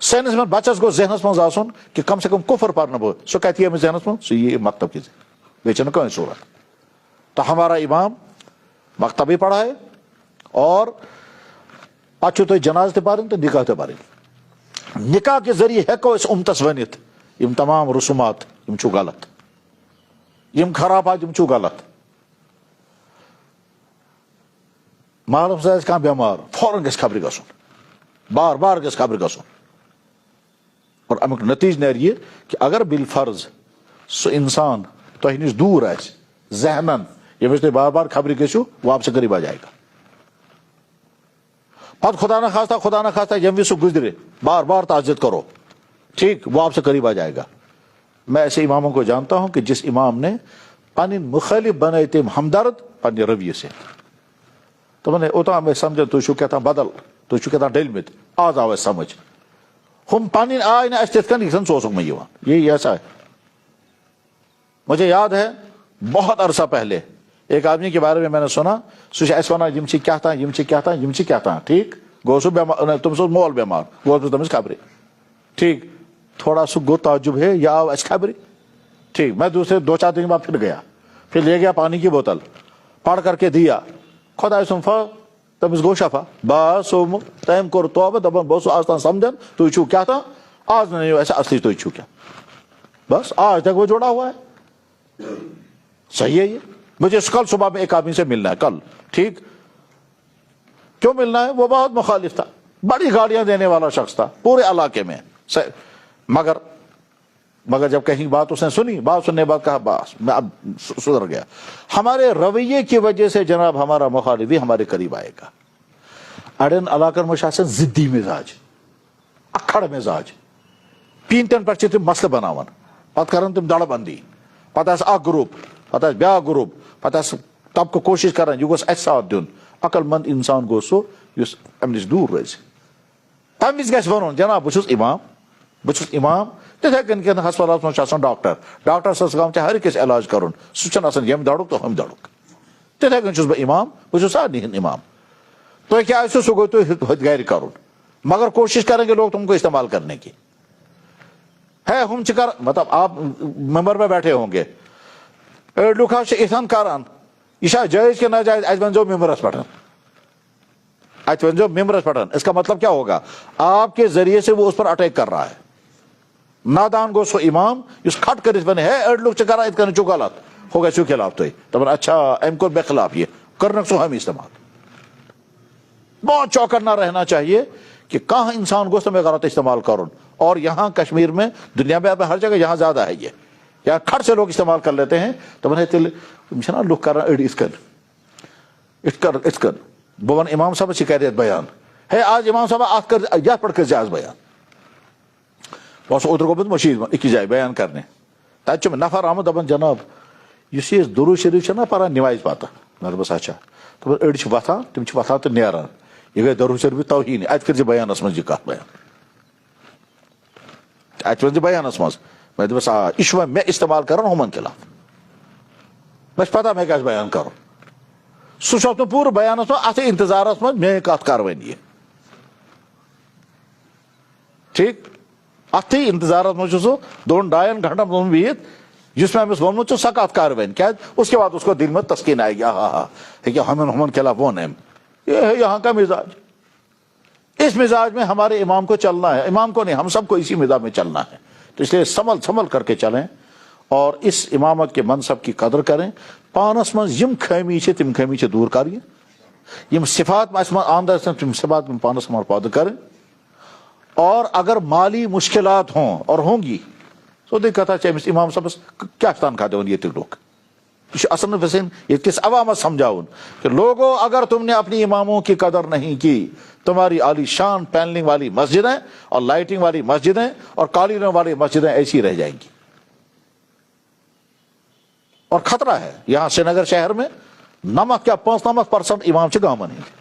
سٲنِس أمِس بچس گو ذہنس مز آسُن کہ کم سے کم کفر پرنہٕ بہٕ سُہ کتہِ یی أمِس ذہنس مز سُہ یی مکتب کی بیٚیہِ چھنہٕ کٕہٕنۍ صوٗرت تو ہمارا امام مکتب بھی پڑھائے اور پتہٕ چھُو تۄہہِ جناز تہِ پرٕنۍ تہٕ نکاح تہِ پرٕنۍ نکاح کے ذریعے ہیٚکو أسۍ اُمتس ؤنِتھ یم تمام رسومات یم چھُو غلط یم خرابات یم چھُو غلط محلس منٛز آسہِ کانٛہہ بٮ۪مار فوراً گژھِ خبرِ گژھُن بار بار گژھِ خبرِ گژھُن اور امیُک نتیجہ نیرِ یہِ کہ اگر بالفرض سُہ انسان تۄہہِ نِش دوٗر آسہِ ذہنن ییٚمِس تُہۍ بار بار خبرِ گٔژھِو وہ آپ سے قریب آ جائے گا پتہٕ خدا نہ خواستہ ییٚمہِ وِزِ سُہ گُزرِ بار بار تعزیت کرو ٹھیک وہ آپ سے قریب آ جائے گا میں ایسے اماموں کو جانتا ہوں کہ جس امام نے پنٕنۍ مخٲلف بنٲے تِم ہمدرد پننہِ رویہِ سۭتۍ تمن اوتام سمجھا تُہۍ چھِو کیٛاہ تام بدل تُہۍ چھِو کیٛاہ تام ڈٔلمٕتۍ آز آو اَسہِ سمجھ ہم پنٕنۍ آے نہٕ اَسہِ تِتھ کٔنۍ یِتھ کٔنۍ ژٕ اوسُکھ مےٚ یِوان یہی ایسا ہے مجھے یاد ہے بہت عرصہ پہلے ایک آدمی کے بارے میں نے سنا سُہ چھُ اَسہِ وَنان یِم چھِ کیٛاہ تام یِم چھِ کیٛاہ تام یِم چھِ کیٛاہ تام ٹھیک گوٚو سُہ بٮ۪مار تٔمِس اوس مول بٮ۪مار بہٕ اوسُس تٔمِس خبرِ ٹھیک تھوڑا سُہ گوٚو تعجب ہے یہ آو اَسہِ خبرِ ٹھیک میں دوسرے 2-4 دن بعد پھر گیا پھر لے گیا پانی کی بوتل پڑھ کر کے دیا خدا سُنٛد فضل تٔمِس گوٚو شفا بس تٔمۍ کوٚر توبہٕ دپان بہٕ اوسُس آز تام سمجھان تُہۍ چھِو کیٛاہ تام آز ننیو اَسہِ اصلی تُہۍ چھِو کیٛاہ بس آج تک وہ جڑا ہوا ہے صحیح ہے یہ مجھے کل صبح میں ایک آدمی سے ملنا ہے کل ٹھیک کیوں ملنا ہے وہ بہت مخالف تھا بڑی گاڑیاں دینے والا شخص تھا پورے علاقے میں مگر مگر جب کہیں بات اس نے سنی، بات سننے بعد کہا بس میں اب سدھر گیا. ہمارے رویے کی وجہ سے جناب ہمارا مخالف بھی ہمارے قریب آئے گا. اڑین علاقن میں آسان ضدی مزاج، اکھڑ مزاج، پینتن پہ تم مسئلہ بناوان، پتہ کران تم دڑ بندی، پتہ اخ گروپ، پتہ بیاکھ گروپ، پتہ طبقہ کوشش کران یہ گوس اسہ ساتھ دیون. عقل مند انسان گو سو یس امہ نش دور روزِ. تمہ وز گژھِ ونُن جناب بہ چھُس امام، بہ چھُس امام. تتھے کن کن ہسپتالس مز آسان ڈاکٹر، ڈاکٹر صٲب گام ژےٚ ہر کس علاج کرُن، سُہ چھُنہٕ آسان ییٚمہِ دڑُک تہٕ ہُمہِ دڑُک. تتھے کن چھُس بہ امام، بہ چھُس سارنٕے ہُنٛد امام. تُہۍ کیٛاہ آسِو سُہ گوٚو تُہۍ ہوٚتہِ گرِ کرُن، مگر کوشش کریں گے لوگ تم کو استعمال کرنے کی. ہے ہم کر مطلب آپ ممبر میں بیٹھے ہوں گے، لوگ اتھان کران یہ جائز کہ ناجائز، ات ونزو ممبرس پہ، ات ونزو ممبرس پہ. اس کا مطلب کیا ہوگا؟ آپ کے ذریعے سے وہ اس پر اٹیک کر رہا ہے. نادان گو سو امام اس کھٹ کر بنے ہے اڑ لوگ کران ات کن چھ غلط ہو گا خلاف تھی دپان اچھا ام کو بے خلاف یہ کرنک سو ہم استعمال. بہت چوکن نہ رہنا چاہیے کہ کہاں انسان گوشت میں غلط استعمال کرن. اور یہاں کشمیر میں، دنیا میں ہر جگہ یہاں زیادہ ہے یہ، یہاں کھٹ سے لوگ استعمال کر لیتے ہیں. تو بنے تیل نا لوگ کر اڑ ات کن بہ ون امام صاحب کر بیان ہے آج امام صاحب ات کر یت پہ کر آج بیان. بہت اوتر گومت مشید اکس جائے بیان کرنے، تب نفر آمد دپان جناب اس درود شریف نا پران نماز پتہ. میں دپس اچھا دپان اڑ وتھان تم وتھان تو نیران، یہ گئی درود شریف توہین. ات کر بیانس مز یہ کت بیان، ات ون بیانس مز. میں دپس آ یہ میں استعمال کران ہمن خلاف، مجھے پتہ میں کیا بیان کرو. سہ چھس نہ پورٕ بیانس مز ات انتظارس مز میٲنۍ کتھ کر ون یہ ٹھیک. اتھی انتظارس مز سہ دون ڈاین گھنٹن من بہت اس میں امس وونمت سہ کت کر ون کیا. اس کے بعد اس کو دل میں تسکین آئے گی ہاں ہمن خلاف وون ام. یہ ہے یہاں کا مزاج. اس مزاج میں ہمارے امام کو چلنا ہے، امام کو نہیں ہم سب کو اسی مزاج میں چلنا ہے. تو اس لیے سنبھل کر کے چلیں اور اس امامت کے منصب کی قدر کریں. پانس مز یم خامی تم خامی دور کریں، یم صفات آمدہ تم صفات پانس مر پودہ کریں. اور اگر مالی مشکلات ہوں اور ہوں گی تو دقت ہے امس امام صاحبس کیا تنخواہ دون یہ لوگ. یہ اصل حسین یہ کس عوامت سمجھاؤن کہ لوگوں اگر تم نے اپنی اماموں کی قدر نہیں کی، تمہاری عالی شان پینلنگ والی مسجدیں اور لائٹنگ والی مسجدیں اور قالینوں والی مسجدیں ایسی رہ جائیں گی. اور خطرہ ہے یہاں سری نگر شہر میں 95% امام گامن ہند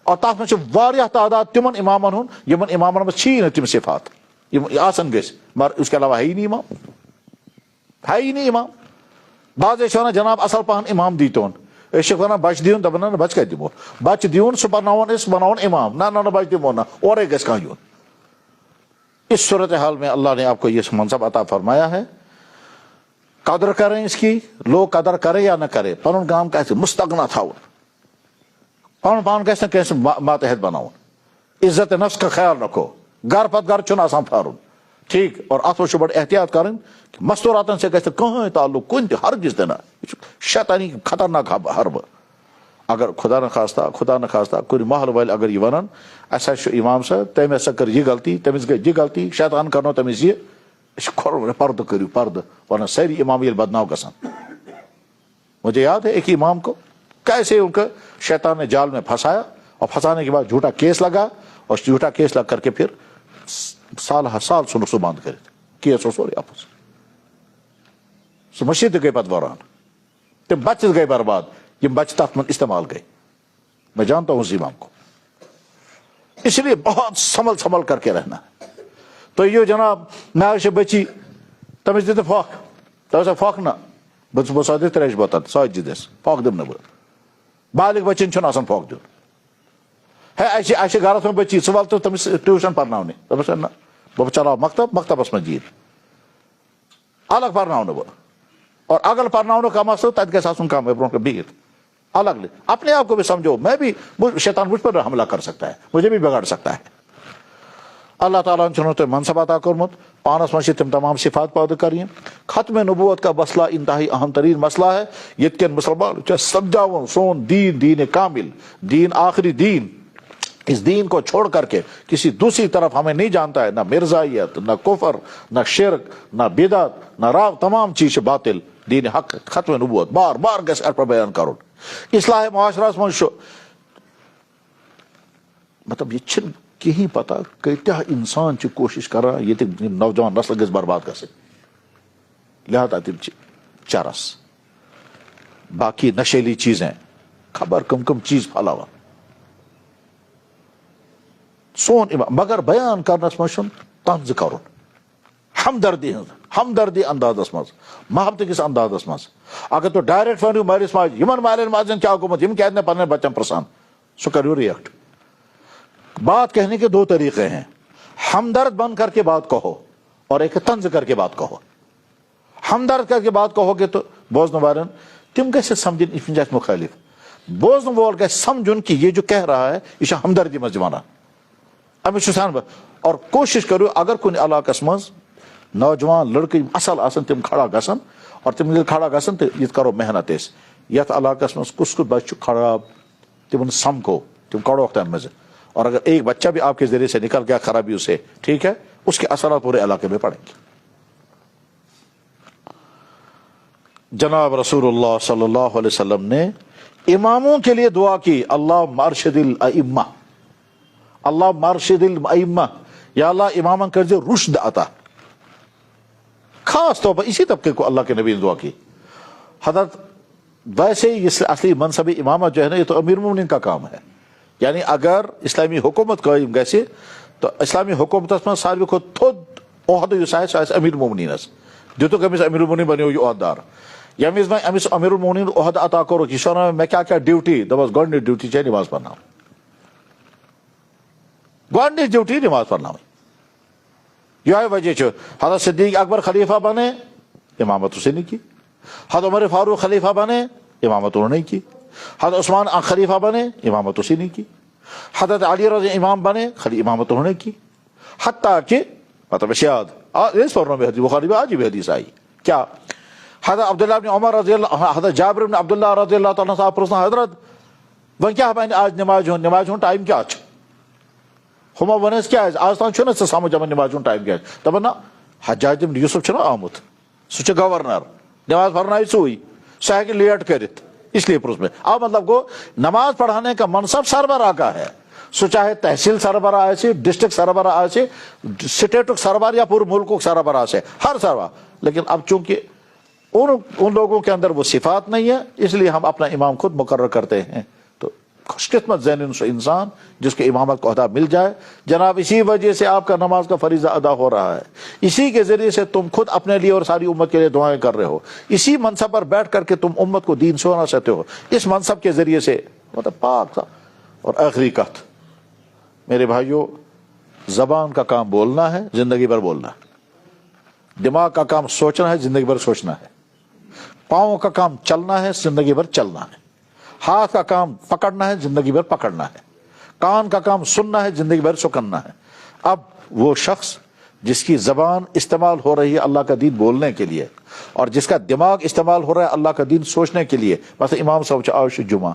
اور تک میں تعداد تمن امامن ہند یمن امامن میں تم صفات آسن گھس، مگر اس کے علاوہ ہے ہی نہیں امام، ہے ہی نہیں امام. بعض ونان جناب اصل پہن امام دیتون، ونان بچ دیون دپان نا بچ کت دمو، بچ دیون سہ بناون اس بناون امام، نہ بچ دمو نا اورے گھس کھانا یون. اس صورتحال میں اللہ نے آپ کو یہ منصب عطا فرمایا ہے. قدر کریں اس کی، لوگ قدر کرے یا نہ کرے، پن گام کیسے مستغنا تھاؤن، پن پان کیسے کیسے ماتحت بناؤن. عزت نفس کا خیال رکھو، گھر پت گھر چھ آسان پھارن ٹھیک. اور ات و بڑ احتیاط کریں کہ مستوراتن سے گھس کہیں تعلق کن تہ ہرگز دینا. شیطانی خطرناک حرب. اگر خدا نخواستہ کن محل ول اگر یہ ونان اسا امام صاحب تم ہسا کر یہ غلطی، تمس گئی یہ غلطی، شیطان کرنو تمس یہ پردہ کرو پردہ، ورنہ ساری امام یہ بدناؤ گسان. مجھے یاد ہے ایک امام کو کیسے ان کا شیطان نے جال میں پھنسایا اور پھنسانے کے بعد جھوٹا کیس لگا اور جھوٹا کیس لگ کر کے پھر سال سن سہ بند کر کیس سورے واپس. سہ مسجد گئی پتہ وران، تم بچہ گئی برباد، یہ بچہ تک من استعمال گئی. میں جانتا ہوں اس امام کو. اس لیے بہت سنبھل کر کے رہنا ہے. تو یہ جناب میں بچی تمس دت پھکھ، تمس پھکھ نا بس دت تریش بوتل ساتھ دس پھکھ دم نا بالغ بچن چھن آسان پھکھ دیون. ہے اچھے گھرس میں بچی ثہ ول تو تمس ٹیوشن پرناونے، دپس نا بہ چلاو مکتبس من جیل الگ پرناو بہ. اور اگر پرناؤ کا مسئلہ تت گھس آسن کم برو بہت الگ. اپنے آپ کو بھی سمجھو، میں بھی شیطان مجھ پر حملہ کر سکتا ہے، مجھے بھی بگاڑ سکتا ہے. اللہ تعالیٰ نے تمہیں منصب عطا کورمت، پانس من تم تمام صفات پودہ کریں. ختم نبوت کا مسئلہ انتہائی اہم ترین مسئلہ ہے. یت کن مسلمان سمجھاؤ سون دین دین کامل، دین آخری دین اس دین کو چھوڑ کر کے کسی دوسری طرف ہمیں نہیں جانتا ہے، نہ مرزائیت، نہ کفر، نہ شرک، نہ بدعت، نہ راو، تمام چیز باطل. دین حق، ختم نبوت بار بار گژھِ اتھ پٮ۪ٹھ بیان کرُن. اصلاح معاشرس منٛز چھُ مطلب یہ چھنہٕ کہیٖنۍ پتہ کۭتیاہ انسان چھِ کوشش کران ییٚتہِ نوجوان نسل گژھِ برباد گژھٕنۍ، لہذا تِم چھِ چرس، باقی نشیلی چیزیں، خبر کم کم چیز پھلاوان. سون مگر بیان کرنس منٛز چھُنہٕ طنز کرُن، ہمدردی اندازس منٛز، محبتہٕ کِس اندازس منٛز. اگر تُہۍ ڈایریکٹ ؤنِو مٲلِس ماجہِ یِمن مالٮ۪ن ماجٮ۪ن کیٛاہ گوٚمُت، یِم کیٛازِ نہٕ پننٮ۪ن بچن پرژھان، سُہ کریو ریئیکٹ. بات کہنے کے دو طریقے ہیں، ہمدرد بن کر کے بات کہو اور ایک طنز کر کے بات کہو. ہمدرد کر کے بات کہو گے تو بوزن والن تم گژھِ سمجھن یہ چھُنہٕ اَسہِ مُخٲلِف، بوزن وول گژھِ سمجھن کہ یہ جو کہہ رہا ہے یہ چھُ ہمدردی منٛز ونان. امس چھُ سان اور کوشش کرو اگر کُنہِ علاقس منٛز نوجوان لڑکہٕ یِم اصل آسن تِم کھڑا گژھن، اور تِم ییٚلہِ کھڑا گژھن تہٕ ییٚتہِ کرو محنت أسۍ یتھ علاقس منٛز کُس کُس بچہ چھُ خراب، تمن سمکھو، تم کڑوکھ تمہِ منٛز. اور اگر ایک بچہ بھی آپ کے ذریعے سے نکل گیا خرابیوں سے، ٹھیک ہے، اس کے اثرات پورے علاقے میں پڑیں گے. جناب رسول اللہ صلی اللہ علیہ وسلم نے اماموں کے لیے دعا کی، اللہ مرشد الائمہ، اللہ مرشد الائمہ، یا اللہ امامن کر جو رشد عطا. خاص طور پر اسی طبقے کو اللہ کے نبی نے دعا کی. حضرت ویسے یہ اصلی منصب امامت جو ہے نا، یہ تو امیر المومنین کا کام ہے. یعنی اگر اسلامی حکومت قائم گژھِ تو اسلامی حکومتس منٛز ساروی کھۄتہٕ تھوٚد عہدٕ یُس آسہِ سُہ آسہِ امیر المومنینس. دِتُکھ أمِس امیر المومنین بنیو یہِ عہدار. ییٚمہِ وِزِ وۄنۍ أمِس امیر المومنین عہدٕ عطا کوٚرُکھ، یہِ چھُ وَنان مےٚ کیٛاہ کیٛاہ ڈیوٹی، دوٚپمس گۄڈٕنِچ ڈیوٹی چھےٚ نماز پرناوٕنۍ، گۄڈٕنِچ ڈیوٹی نماز پرناوٕنۍ. یہوے وجہ چھُ حضرت صدیق اکبر خلیفہ بنے، امامت اسے نہیں کی. حضرت عمر فاروق خلیفہ بنے، امامت انہوں نے کی. حضرت عثمان خلیفہ بنے، امامت اسی نے کی. حضرت علی رضی امام بنے، امامت انہوں نے کی. حتیٰ کہ مطلب شاید اس پڑھنے میں حدیث بخاری میں آج بھی حدیث آئی کیا، حضرت عبداللہ بن عمر رضی اللہ، حضرت جابر بن عبداللہ رضی اللہ تعالیٰ صاحب پرژھان حضرت وۄنۍ کیٛاہ بنہِ آز نمازِ ہُنٛد ٹایم کیٛاہ چھُ؟ ہُمو ووٚنُس کیٛازِ آز تام چھُنہ ژےٚ سمجھ یِمن نمازِ ہُنٛد ٹایم کیٛاہ چھُ؟ دپان نہ حجاج بن یوسف چھُنہ آمُت، سُہ چھُ گورنر، نماز پرنایہِ ژٕے، سُہ ہیٚکہِ لیٹ کٔرِتھ، اس لیے پرُژھ مےٚ. اب مطلب گو نماز پڑھانے کا منصب سربراہ کا ہے، سُہ چاہے تحصیل سربراہ آسہِ، ڈسٹرکٹ سربراہ آسہِ، سٹیٹُک سربراہ یا پورٕ ملکُک سربراہ آسہِ، ہر سربراہ. لیکن اب چونکہ ان لوگوں کے اندر وہ صفات نہیں ہے، اس لیے ہم اپنا امام خود مقرر کرتے ہیں. تو خوش قسمت ذہن سو انسان جس کے امامت کو عہدہ مل جائے. جناب اسی وجہ سے آپ کا نماز کا فریضہ ادا ہو رہا ہے، اسی کے ذریعے سے تم خود اپنے لیے اور ساری امت کے لیے دعائیں کر رہے ہو، اسی منصب پر بیٹھ کر کے تم امت کو دین سنا سکتے ہو. اس منصب کے ذریعے سے مطلب پاک تھا. اور آخری کت میرے بھائیوں، زبان کا کام بولنا ہے، زندگی بھر بولنا ہے. دماغ کا کام سوچنا ہے، زندگی بھر سوچنا ہے. پاؤں کا کام چلنا ہے، زندگی بھر چلنا ہے. ہاتھ کا کام پکڑنا ہے، زندگی بھر پکڑنا ہے. کان کا کام سننا ہے، زندگی بھر سننا ہے. اب وہ شخص جس کی زبان استعمال ہو رہی ہے اللہ کا دین بولنے کے لیے، اور جس کا دماغ استعمال ہو رہا ہے اللہ کا دین سوچنے کے لیے، مثلا امام صاحب آج جمعہ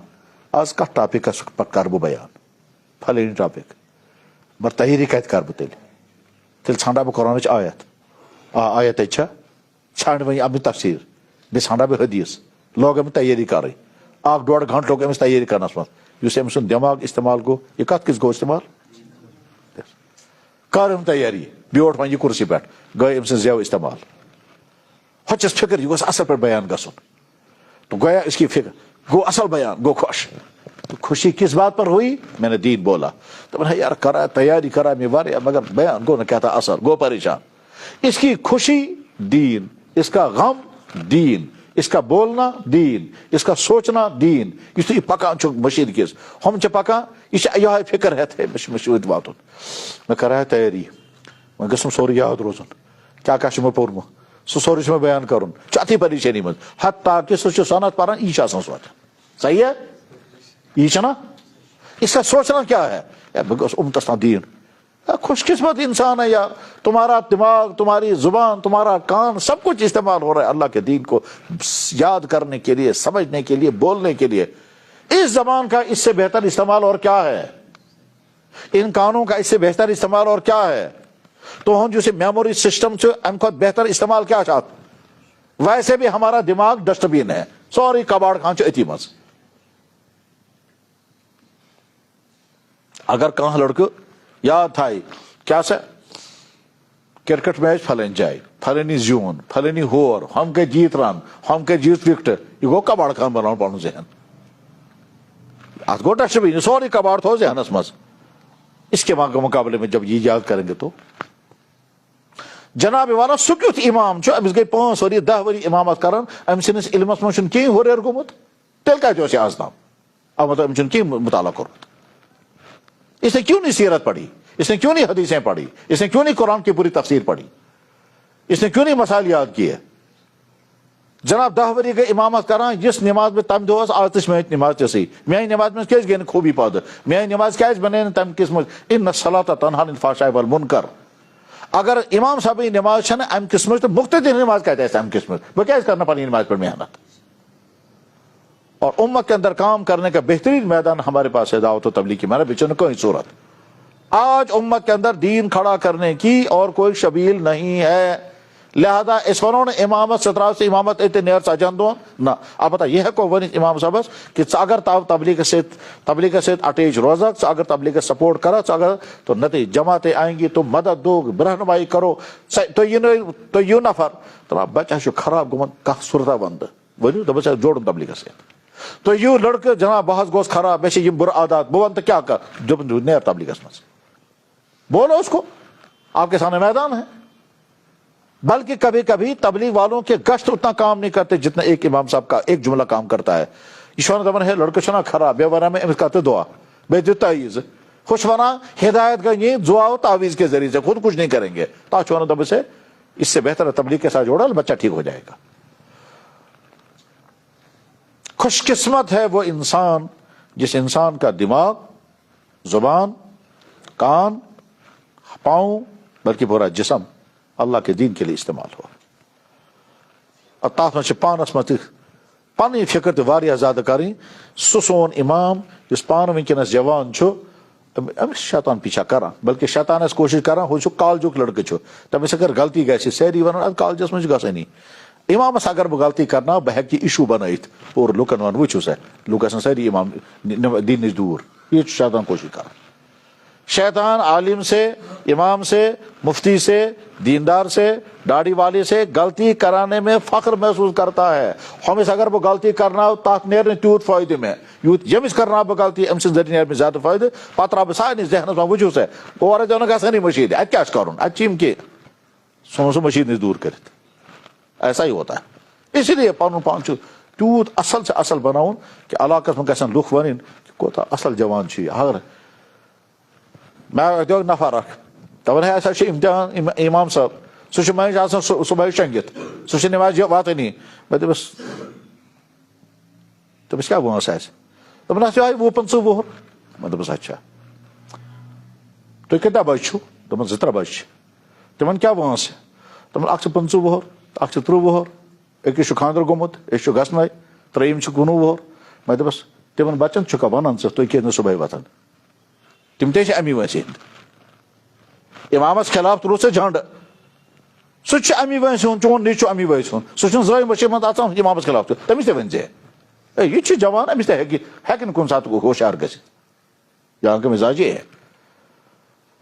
آج کت ٹاپک کر بہ بیان، پھلٲنی ٹاپک مگر تحریری کتہِ کر بہ تیٚلہِ ژھانڈا بہ قرآنٕچ آیت، آیت چھا ژھانڈ وۄنۍ اَمِچ تفسیٖر، بیٚیہِ ژھانڈا بہ حدیث، لوگ أمِس تیٲری کرٕنۍ. اکھ ڈوڑ گھنٹہٕ لوگ أمِس تیٲری کرنس منٛز. یُس أمۍ سُنٛد دٮ۪ماغ استعمال گوٚو، یہِ کتھ کِژ گوٚو استعمال؟ کر أمۍ تیٲری، بیوٗٹھ وۄنۍ یہِ کُرسی پٮ۪ٹھ، گٔے أمۍ سٕنٛز زٮ۪و استعمال. ہوٚچھس فکر یہِ گوٚژھ اصل پٲٹھۍ بیان گژھُن، تو گویا اس کی فکر گو اصل بیان، گو خوش. تو خوشی کس بات پر ہوئی؟ میں نے دین بولا. تو میں یار کرا تیاری کرا میں واریاہ، مگر بیان گو نہ کہتا اثر، گو پریشان. اس کی خوشی دین، اس کا غم دین، اس کا بولنا دین، اس کا سوچنا دین. یہ تو یہ پکان چھُ مشین کس ہم چھِ پکان، یہ یہے فکر ہے مشہور واتن. میں کرا تیاری، وۄنۍ گژھُم سورُے یاد روزُن، کیٛاہ کیٛاہ چھُ مےٚ پوٚرمُت سُہ سورُے چھُ مےٚ بیان کرُن. چھُ اَتھٕے پریشٲنی منٛز، حتیٰ کہ سُہ چھُ سنت پران، یہِ چھُ آسان سونچان. صحیح ہے یہ چھنا، اس کا سوچنا کیا ہے، بہ گوٚژھ امتس تام دین. خوش قسمت انسان ہے یار، تمہارا دماغ، تمہاری زبان، تمہارا کان، سب کچھ استعمال ہو رہا ہے اللہ کے دین کو یاد کرنے کے لیے، سمجھنے کے لیے، بولنے کے لیے. اس زبان کا اس سے بہتر استعمال اور کیا ہے؟ ان کانوں کا اس سے بہتر استعمال اور کیا ہے؟ تو ہم جسے میموری سسٹم ام کھت بہتر استعمال کیا چاہتے؟ ویسے بھی ہمارا دماغ ڈسٹ بین ہے، سوری کباڑ خان اتی مز. اگر کہاں لڑکہ یاد تھائی کیا سا کرکٹ میچ پھلن جائے، پھلنی زیون، پھلنی ہور، ہم کے جیت رن، ہم کے جیت وکٹ، یہ گو کباڑ خان بناؤ پنن ذہن. ات گو ڈسٹ بین، سوری کباڑ تھو ذہنس مز. اس کے مقابلے میں جب یہ یاد کریں گے تو جناب والا سہ کیُتھ امام امس گئی 5 ؤری 10 ؤری امامت کران، ام سندس علمس من کہیں ہوریر گومت، تیل کتہ آز تام مطلب ام کہیں مطالعہ کورمت. اس نے کیوں نہیں سیرت پڑھی، اس نے کیوں نہیں حدیثیں پڑھی، اس نے کیوں نہیں قرآن کی پوری تفسیر پڑھی، اس نے کیوں نہیں مسائل یاد کیے؟ جناب 10 ؤری گئی امامت کران، جس نماز میں تم دہ آز تہ میچ نماز تھی، میانی نماز میں کیازِ گئی نہ خوبی پٲدٕ، میانی نماز کیازِ بنے نہٕ تمہِ قسمٕچ ان الصلاۃ تنہا عن الفحشاء والمنکر. اگر امام صاحب نماز چھنہ ام قسم تو مقتدی نماز کتہ آسہِ ام قسم، بہ کیازِ کرنا پننی نماز پر محنت. اور امت کے اندر کام کرنے کا بہترین میدان ہمارے پاس ہے دعوت و تبلیغ کی. میرا بچوں نے کوئی صورت آج امت کے اندر دین کھڑا کرنے کی اور کوئی شبیل نہیں ہے. لہذا اس ونو نے امامت 17 سے امامت اتنے نیر سجان دون نہ. اب بتا یہ ہے کو ون امام صاحب کہ اگر تبلیغ سے اٹیچ روزک، اگر تبلیغ سپورٹ کرا، اگر تو نتیجہ جماعتیں آئیں گی تو مدد دو، رہنمائی کرو. تو یہ نفر تو بچہ خراب گمت کھ صورتہ بند ورنو دپس جوڑن تبلیغ سے. تو یہ لڑکہ جناب بہت گوس خراب، بے یہ برا عادات بہ ون تو کیا کر نیر تبلیغس مز. بولو اس کو، آپ کے سامنے میدان ہے. بلکہ کبھی کبھی تبلیغ والوں کے گشت اتنا کام نہیں کرتے جتنا ایک امام صاحب کا ایک جملہ کام کرتا ہے. یہ دپان ہے لڑکہ چھنا خراب، بے ورا میں امس کرتے دعا، بے دے تعویذ، خوش ونا ہدایت گئی دعا و تعویذ کے ذریعے سے، خود کچھ نہیں کریں گے. تا چھونا دب سے اس سے بہتر تبلیغ کے ساتھ جوڑا، بچہ ٹھیک ہو جائے گا. خوش قسمت ہے وہ انسان جس انسان کا دماغ، زبان، کان، پاؤں، بلکہ پورا جسم اللہ کے دین کے لیے استعمال ہو. اور تات من پانس مت پنی فکر تو واریاہ زیادہ کریں. سہ سون امام اس پان ونکس جوان امس شیطان پیچھا کران، بلکہ شیطانس کوشش کران ہو کالجک لڑکہ تمس اگر غلطی گژھِ ساری ونان کالجس من گژھنی. امامس اگر بہ غلطی کرنا بہ ہیکہ ایشو بنائت پور لکن ون وچھو سا لوگ گژھن ساری امام دین نش دور. یہ شیطان کوشش کران. شیطان عالم سے، امام سے، مفتی سے، دیندار سے، داڑھی والے سے غلطی کرانے میں فخر محسوس کرتا ہے. ہمس اگر بہ غلطی کرنا تات نیر تیوت فائدہ میں یوت یمس کرنا بہ غلطی ام سن ذریعہ نیر زیادہ فائدہ. پتہ رب سارے ذہنس من وجھو سا اور دن گھنی مشید ات کیا کرن اتم کہ سو سو مشید نش دور کرت. ایسا ہی ہوتا ہے. اسی لیے پن پان تیوت اصل سے اصل بناؤن کہ علاقہ من گھن لکھ ون کہ کوتا اصل جوان اگر میں دو نفر اخ دپان ہے ایسا امتحان امام صاحب سہ منج آسان صبح شنگت سہ نماز واتنی. میں دپس تمس کیا وانس آسہ دپان اتھ آئی 25 وُہر. میں دپس اچھا تُہۍ کۭتیاہ بچہ چھو؟ دپان 2-3 بچہ. تمن کیا وانس؟ دپان اکھ چھ 25 وُہر، اکھ چھ 30 وُہر، أکِس چھُ خاندر گوٚمُت، أکِس چھُ گژھنَے، ترٛیٚیِم چھُ 19 وُہر. میں دپس تمن بچن چھُکھا ونان ژٕ تُہۍ کیازِ نہٕ صبحٲے وتھان؟ تم تے امی وٲنٛسہِ ہٕنٛدۍ. امامس خلاف تُلو ژےٚ جھنڈ، سُہ چھُ امی وٲنٛسہِ ہُنٛد، چون نیٚچوٗ امی وٲنٛسہِ ہُنٛد، سُہ چھُنہٕ زٲے مٔشیٖد منٛز اژان امامس خلاف تہِ. تٔمِس تہِ ؤنۍ زِ اے یہِ چھُ جوان، أمِس تہِ ہیٚکہِ نہٕ کُنہِ ساتہٕ ہوشیار گٔژھِتھ. یہاں کا مزاج یہ ہے.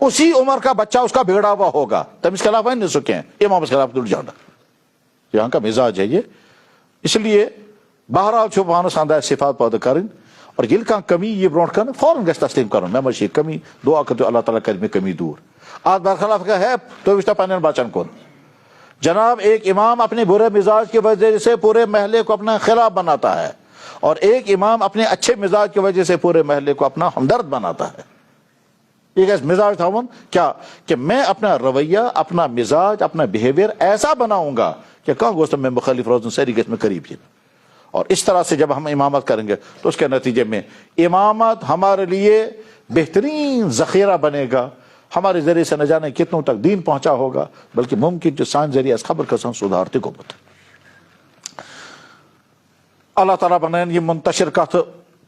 اسی عمر کا بچہ اس کا بگڑا ہوا ہوگا، تمس خلاف ون نہ سہ کینٛہہ، امامس خلاف تُل جھنڈ. یہاں کا مزاج ہے یہ. اس لیے بہرحال چھُ پانس اندر صفات پٲدٕ کرٕنۍ. اور ییٚلہِ کانٛہہ کمی یی برونٛٹھ کن فوراً گژھِ تسلیم کرُن مےٚ منٛز چھِ یہِ کمی، دعا کٔرِو اللہ تعالیٰ کرِ مےٚ کمی دور. اتھ برخلاف کیا ہے تُہۍ وٕچھتو پننٮ۪ن بچن کُن. جناب ایک امام اپنے برے مزاج کی وجہ سے پورے محلے کو اپنا خلاف بناتا ہے، اور ایک امام اپنے اچھے مزاج کی وجہ سے پورے محلے کو اپنا ہمدرد بناتا ہے. ایک ایسا مزاج تھاون کیا کہ میں اپنا رویہ، اپنا مزاج، اپنا بیہیویئر ایسا بناؤں گا کہ کہاں گوشت میں مخالف روزن ساری گھس میں قریب ہی. اور اس طرح سے جب ہم امامت کریں گے تو اس کے نتیجے میں امامت ہمارے لیے بہترین ذخیرہ بنے گا. ہمارے ذریعے سے نہ جانے کتنوں تک دین پہنچا ہوگا، بلکہ ممکن جو سان ذریعہ اس خبر کسان سدھار تہ گومت. اللہ تعالیٰ بنائن یہ منتشر کت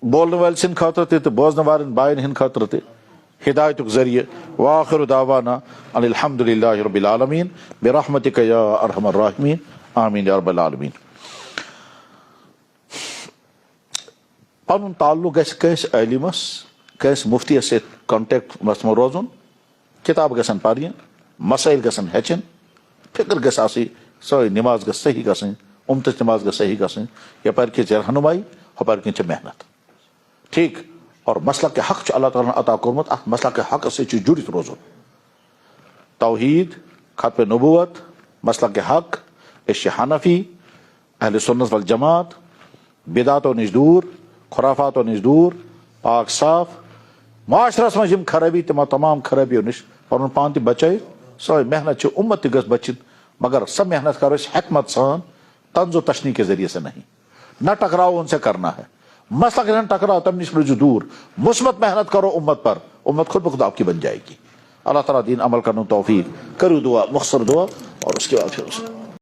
بولنے ول سند خاطر تہ بوزن والن بائن ہند خاطر تہ. ہدایت کے ذریعے. وآخر دعوانا ان الحمد للہ رب العالمین برحمتک یا ارحم الراحمین آمین یا رب العالمین. پن تعلق گژھِ کٲنٛسہِ عٲلمس کٲنٛسہِ مفتیس سۭتۍ کنٹیکٹ منٛز روزُن. کتاب گژھن پرٕنۍ، مسائل گژھن ہیٚچھِنۍ، فکر گژھِ آسٕنۍ، سٲنۍ نماز گژھِ صحیح گژھٕنۍ، امتٕچ نماز گژھِ صحیح گژھٕنۍ. یپٲرۍ کِنۍ چھِ رہنمائی، ہُپٲرۍ کِنۍ چھِ محنت. ٹھیک. اور مسلک کے حق چھُ اللہ تعالیٰ عطا کوٚرمُت، اتھ مسلک کے حق سۭتۍ چھُ جُڑِتھ روزُن. توحید، ختم نبوت، مسلک کے حق، أسۍ چھِ حنفی، اہل سنت والجماعت، بدعاتو نش دوٗر، خرافاتو نش دوٗر، پاک صاف. معاشرس منٛز یِم خرٲبی تِمو تمام خرٲبیو نش پنُن پان تہِ بچٲیِتھ. سٲنۍ محنت چھِ اُمت تہِ گٔژھ بچِتھ، مگر سۄ محنت کرو أسۍ حکمت سان، طنز و تشنی کے ذریعے سے نہیں. نہ ٹکراؤ ان سے کرنا ہے. مسلک نہ ٹکراؤ، تم نش رجوع دور. مثبت محنت کرو امت پر، امت خود بخود آپ کی بن جائے گی. اللہ تعالیٰ دین عمل کرنے توفیق. کرو دعا، مختصر دعا اور اس کے بعد پھر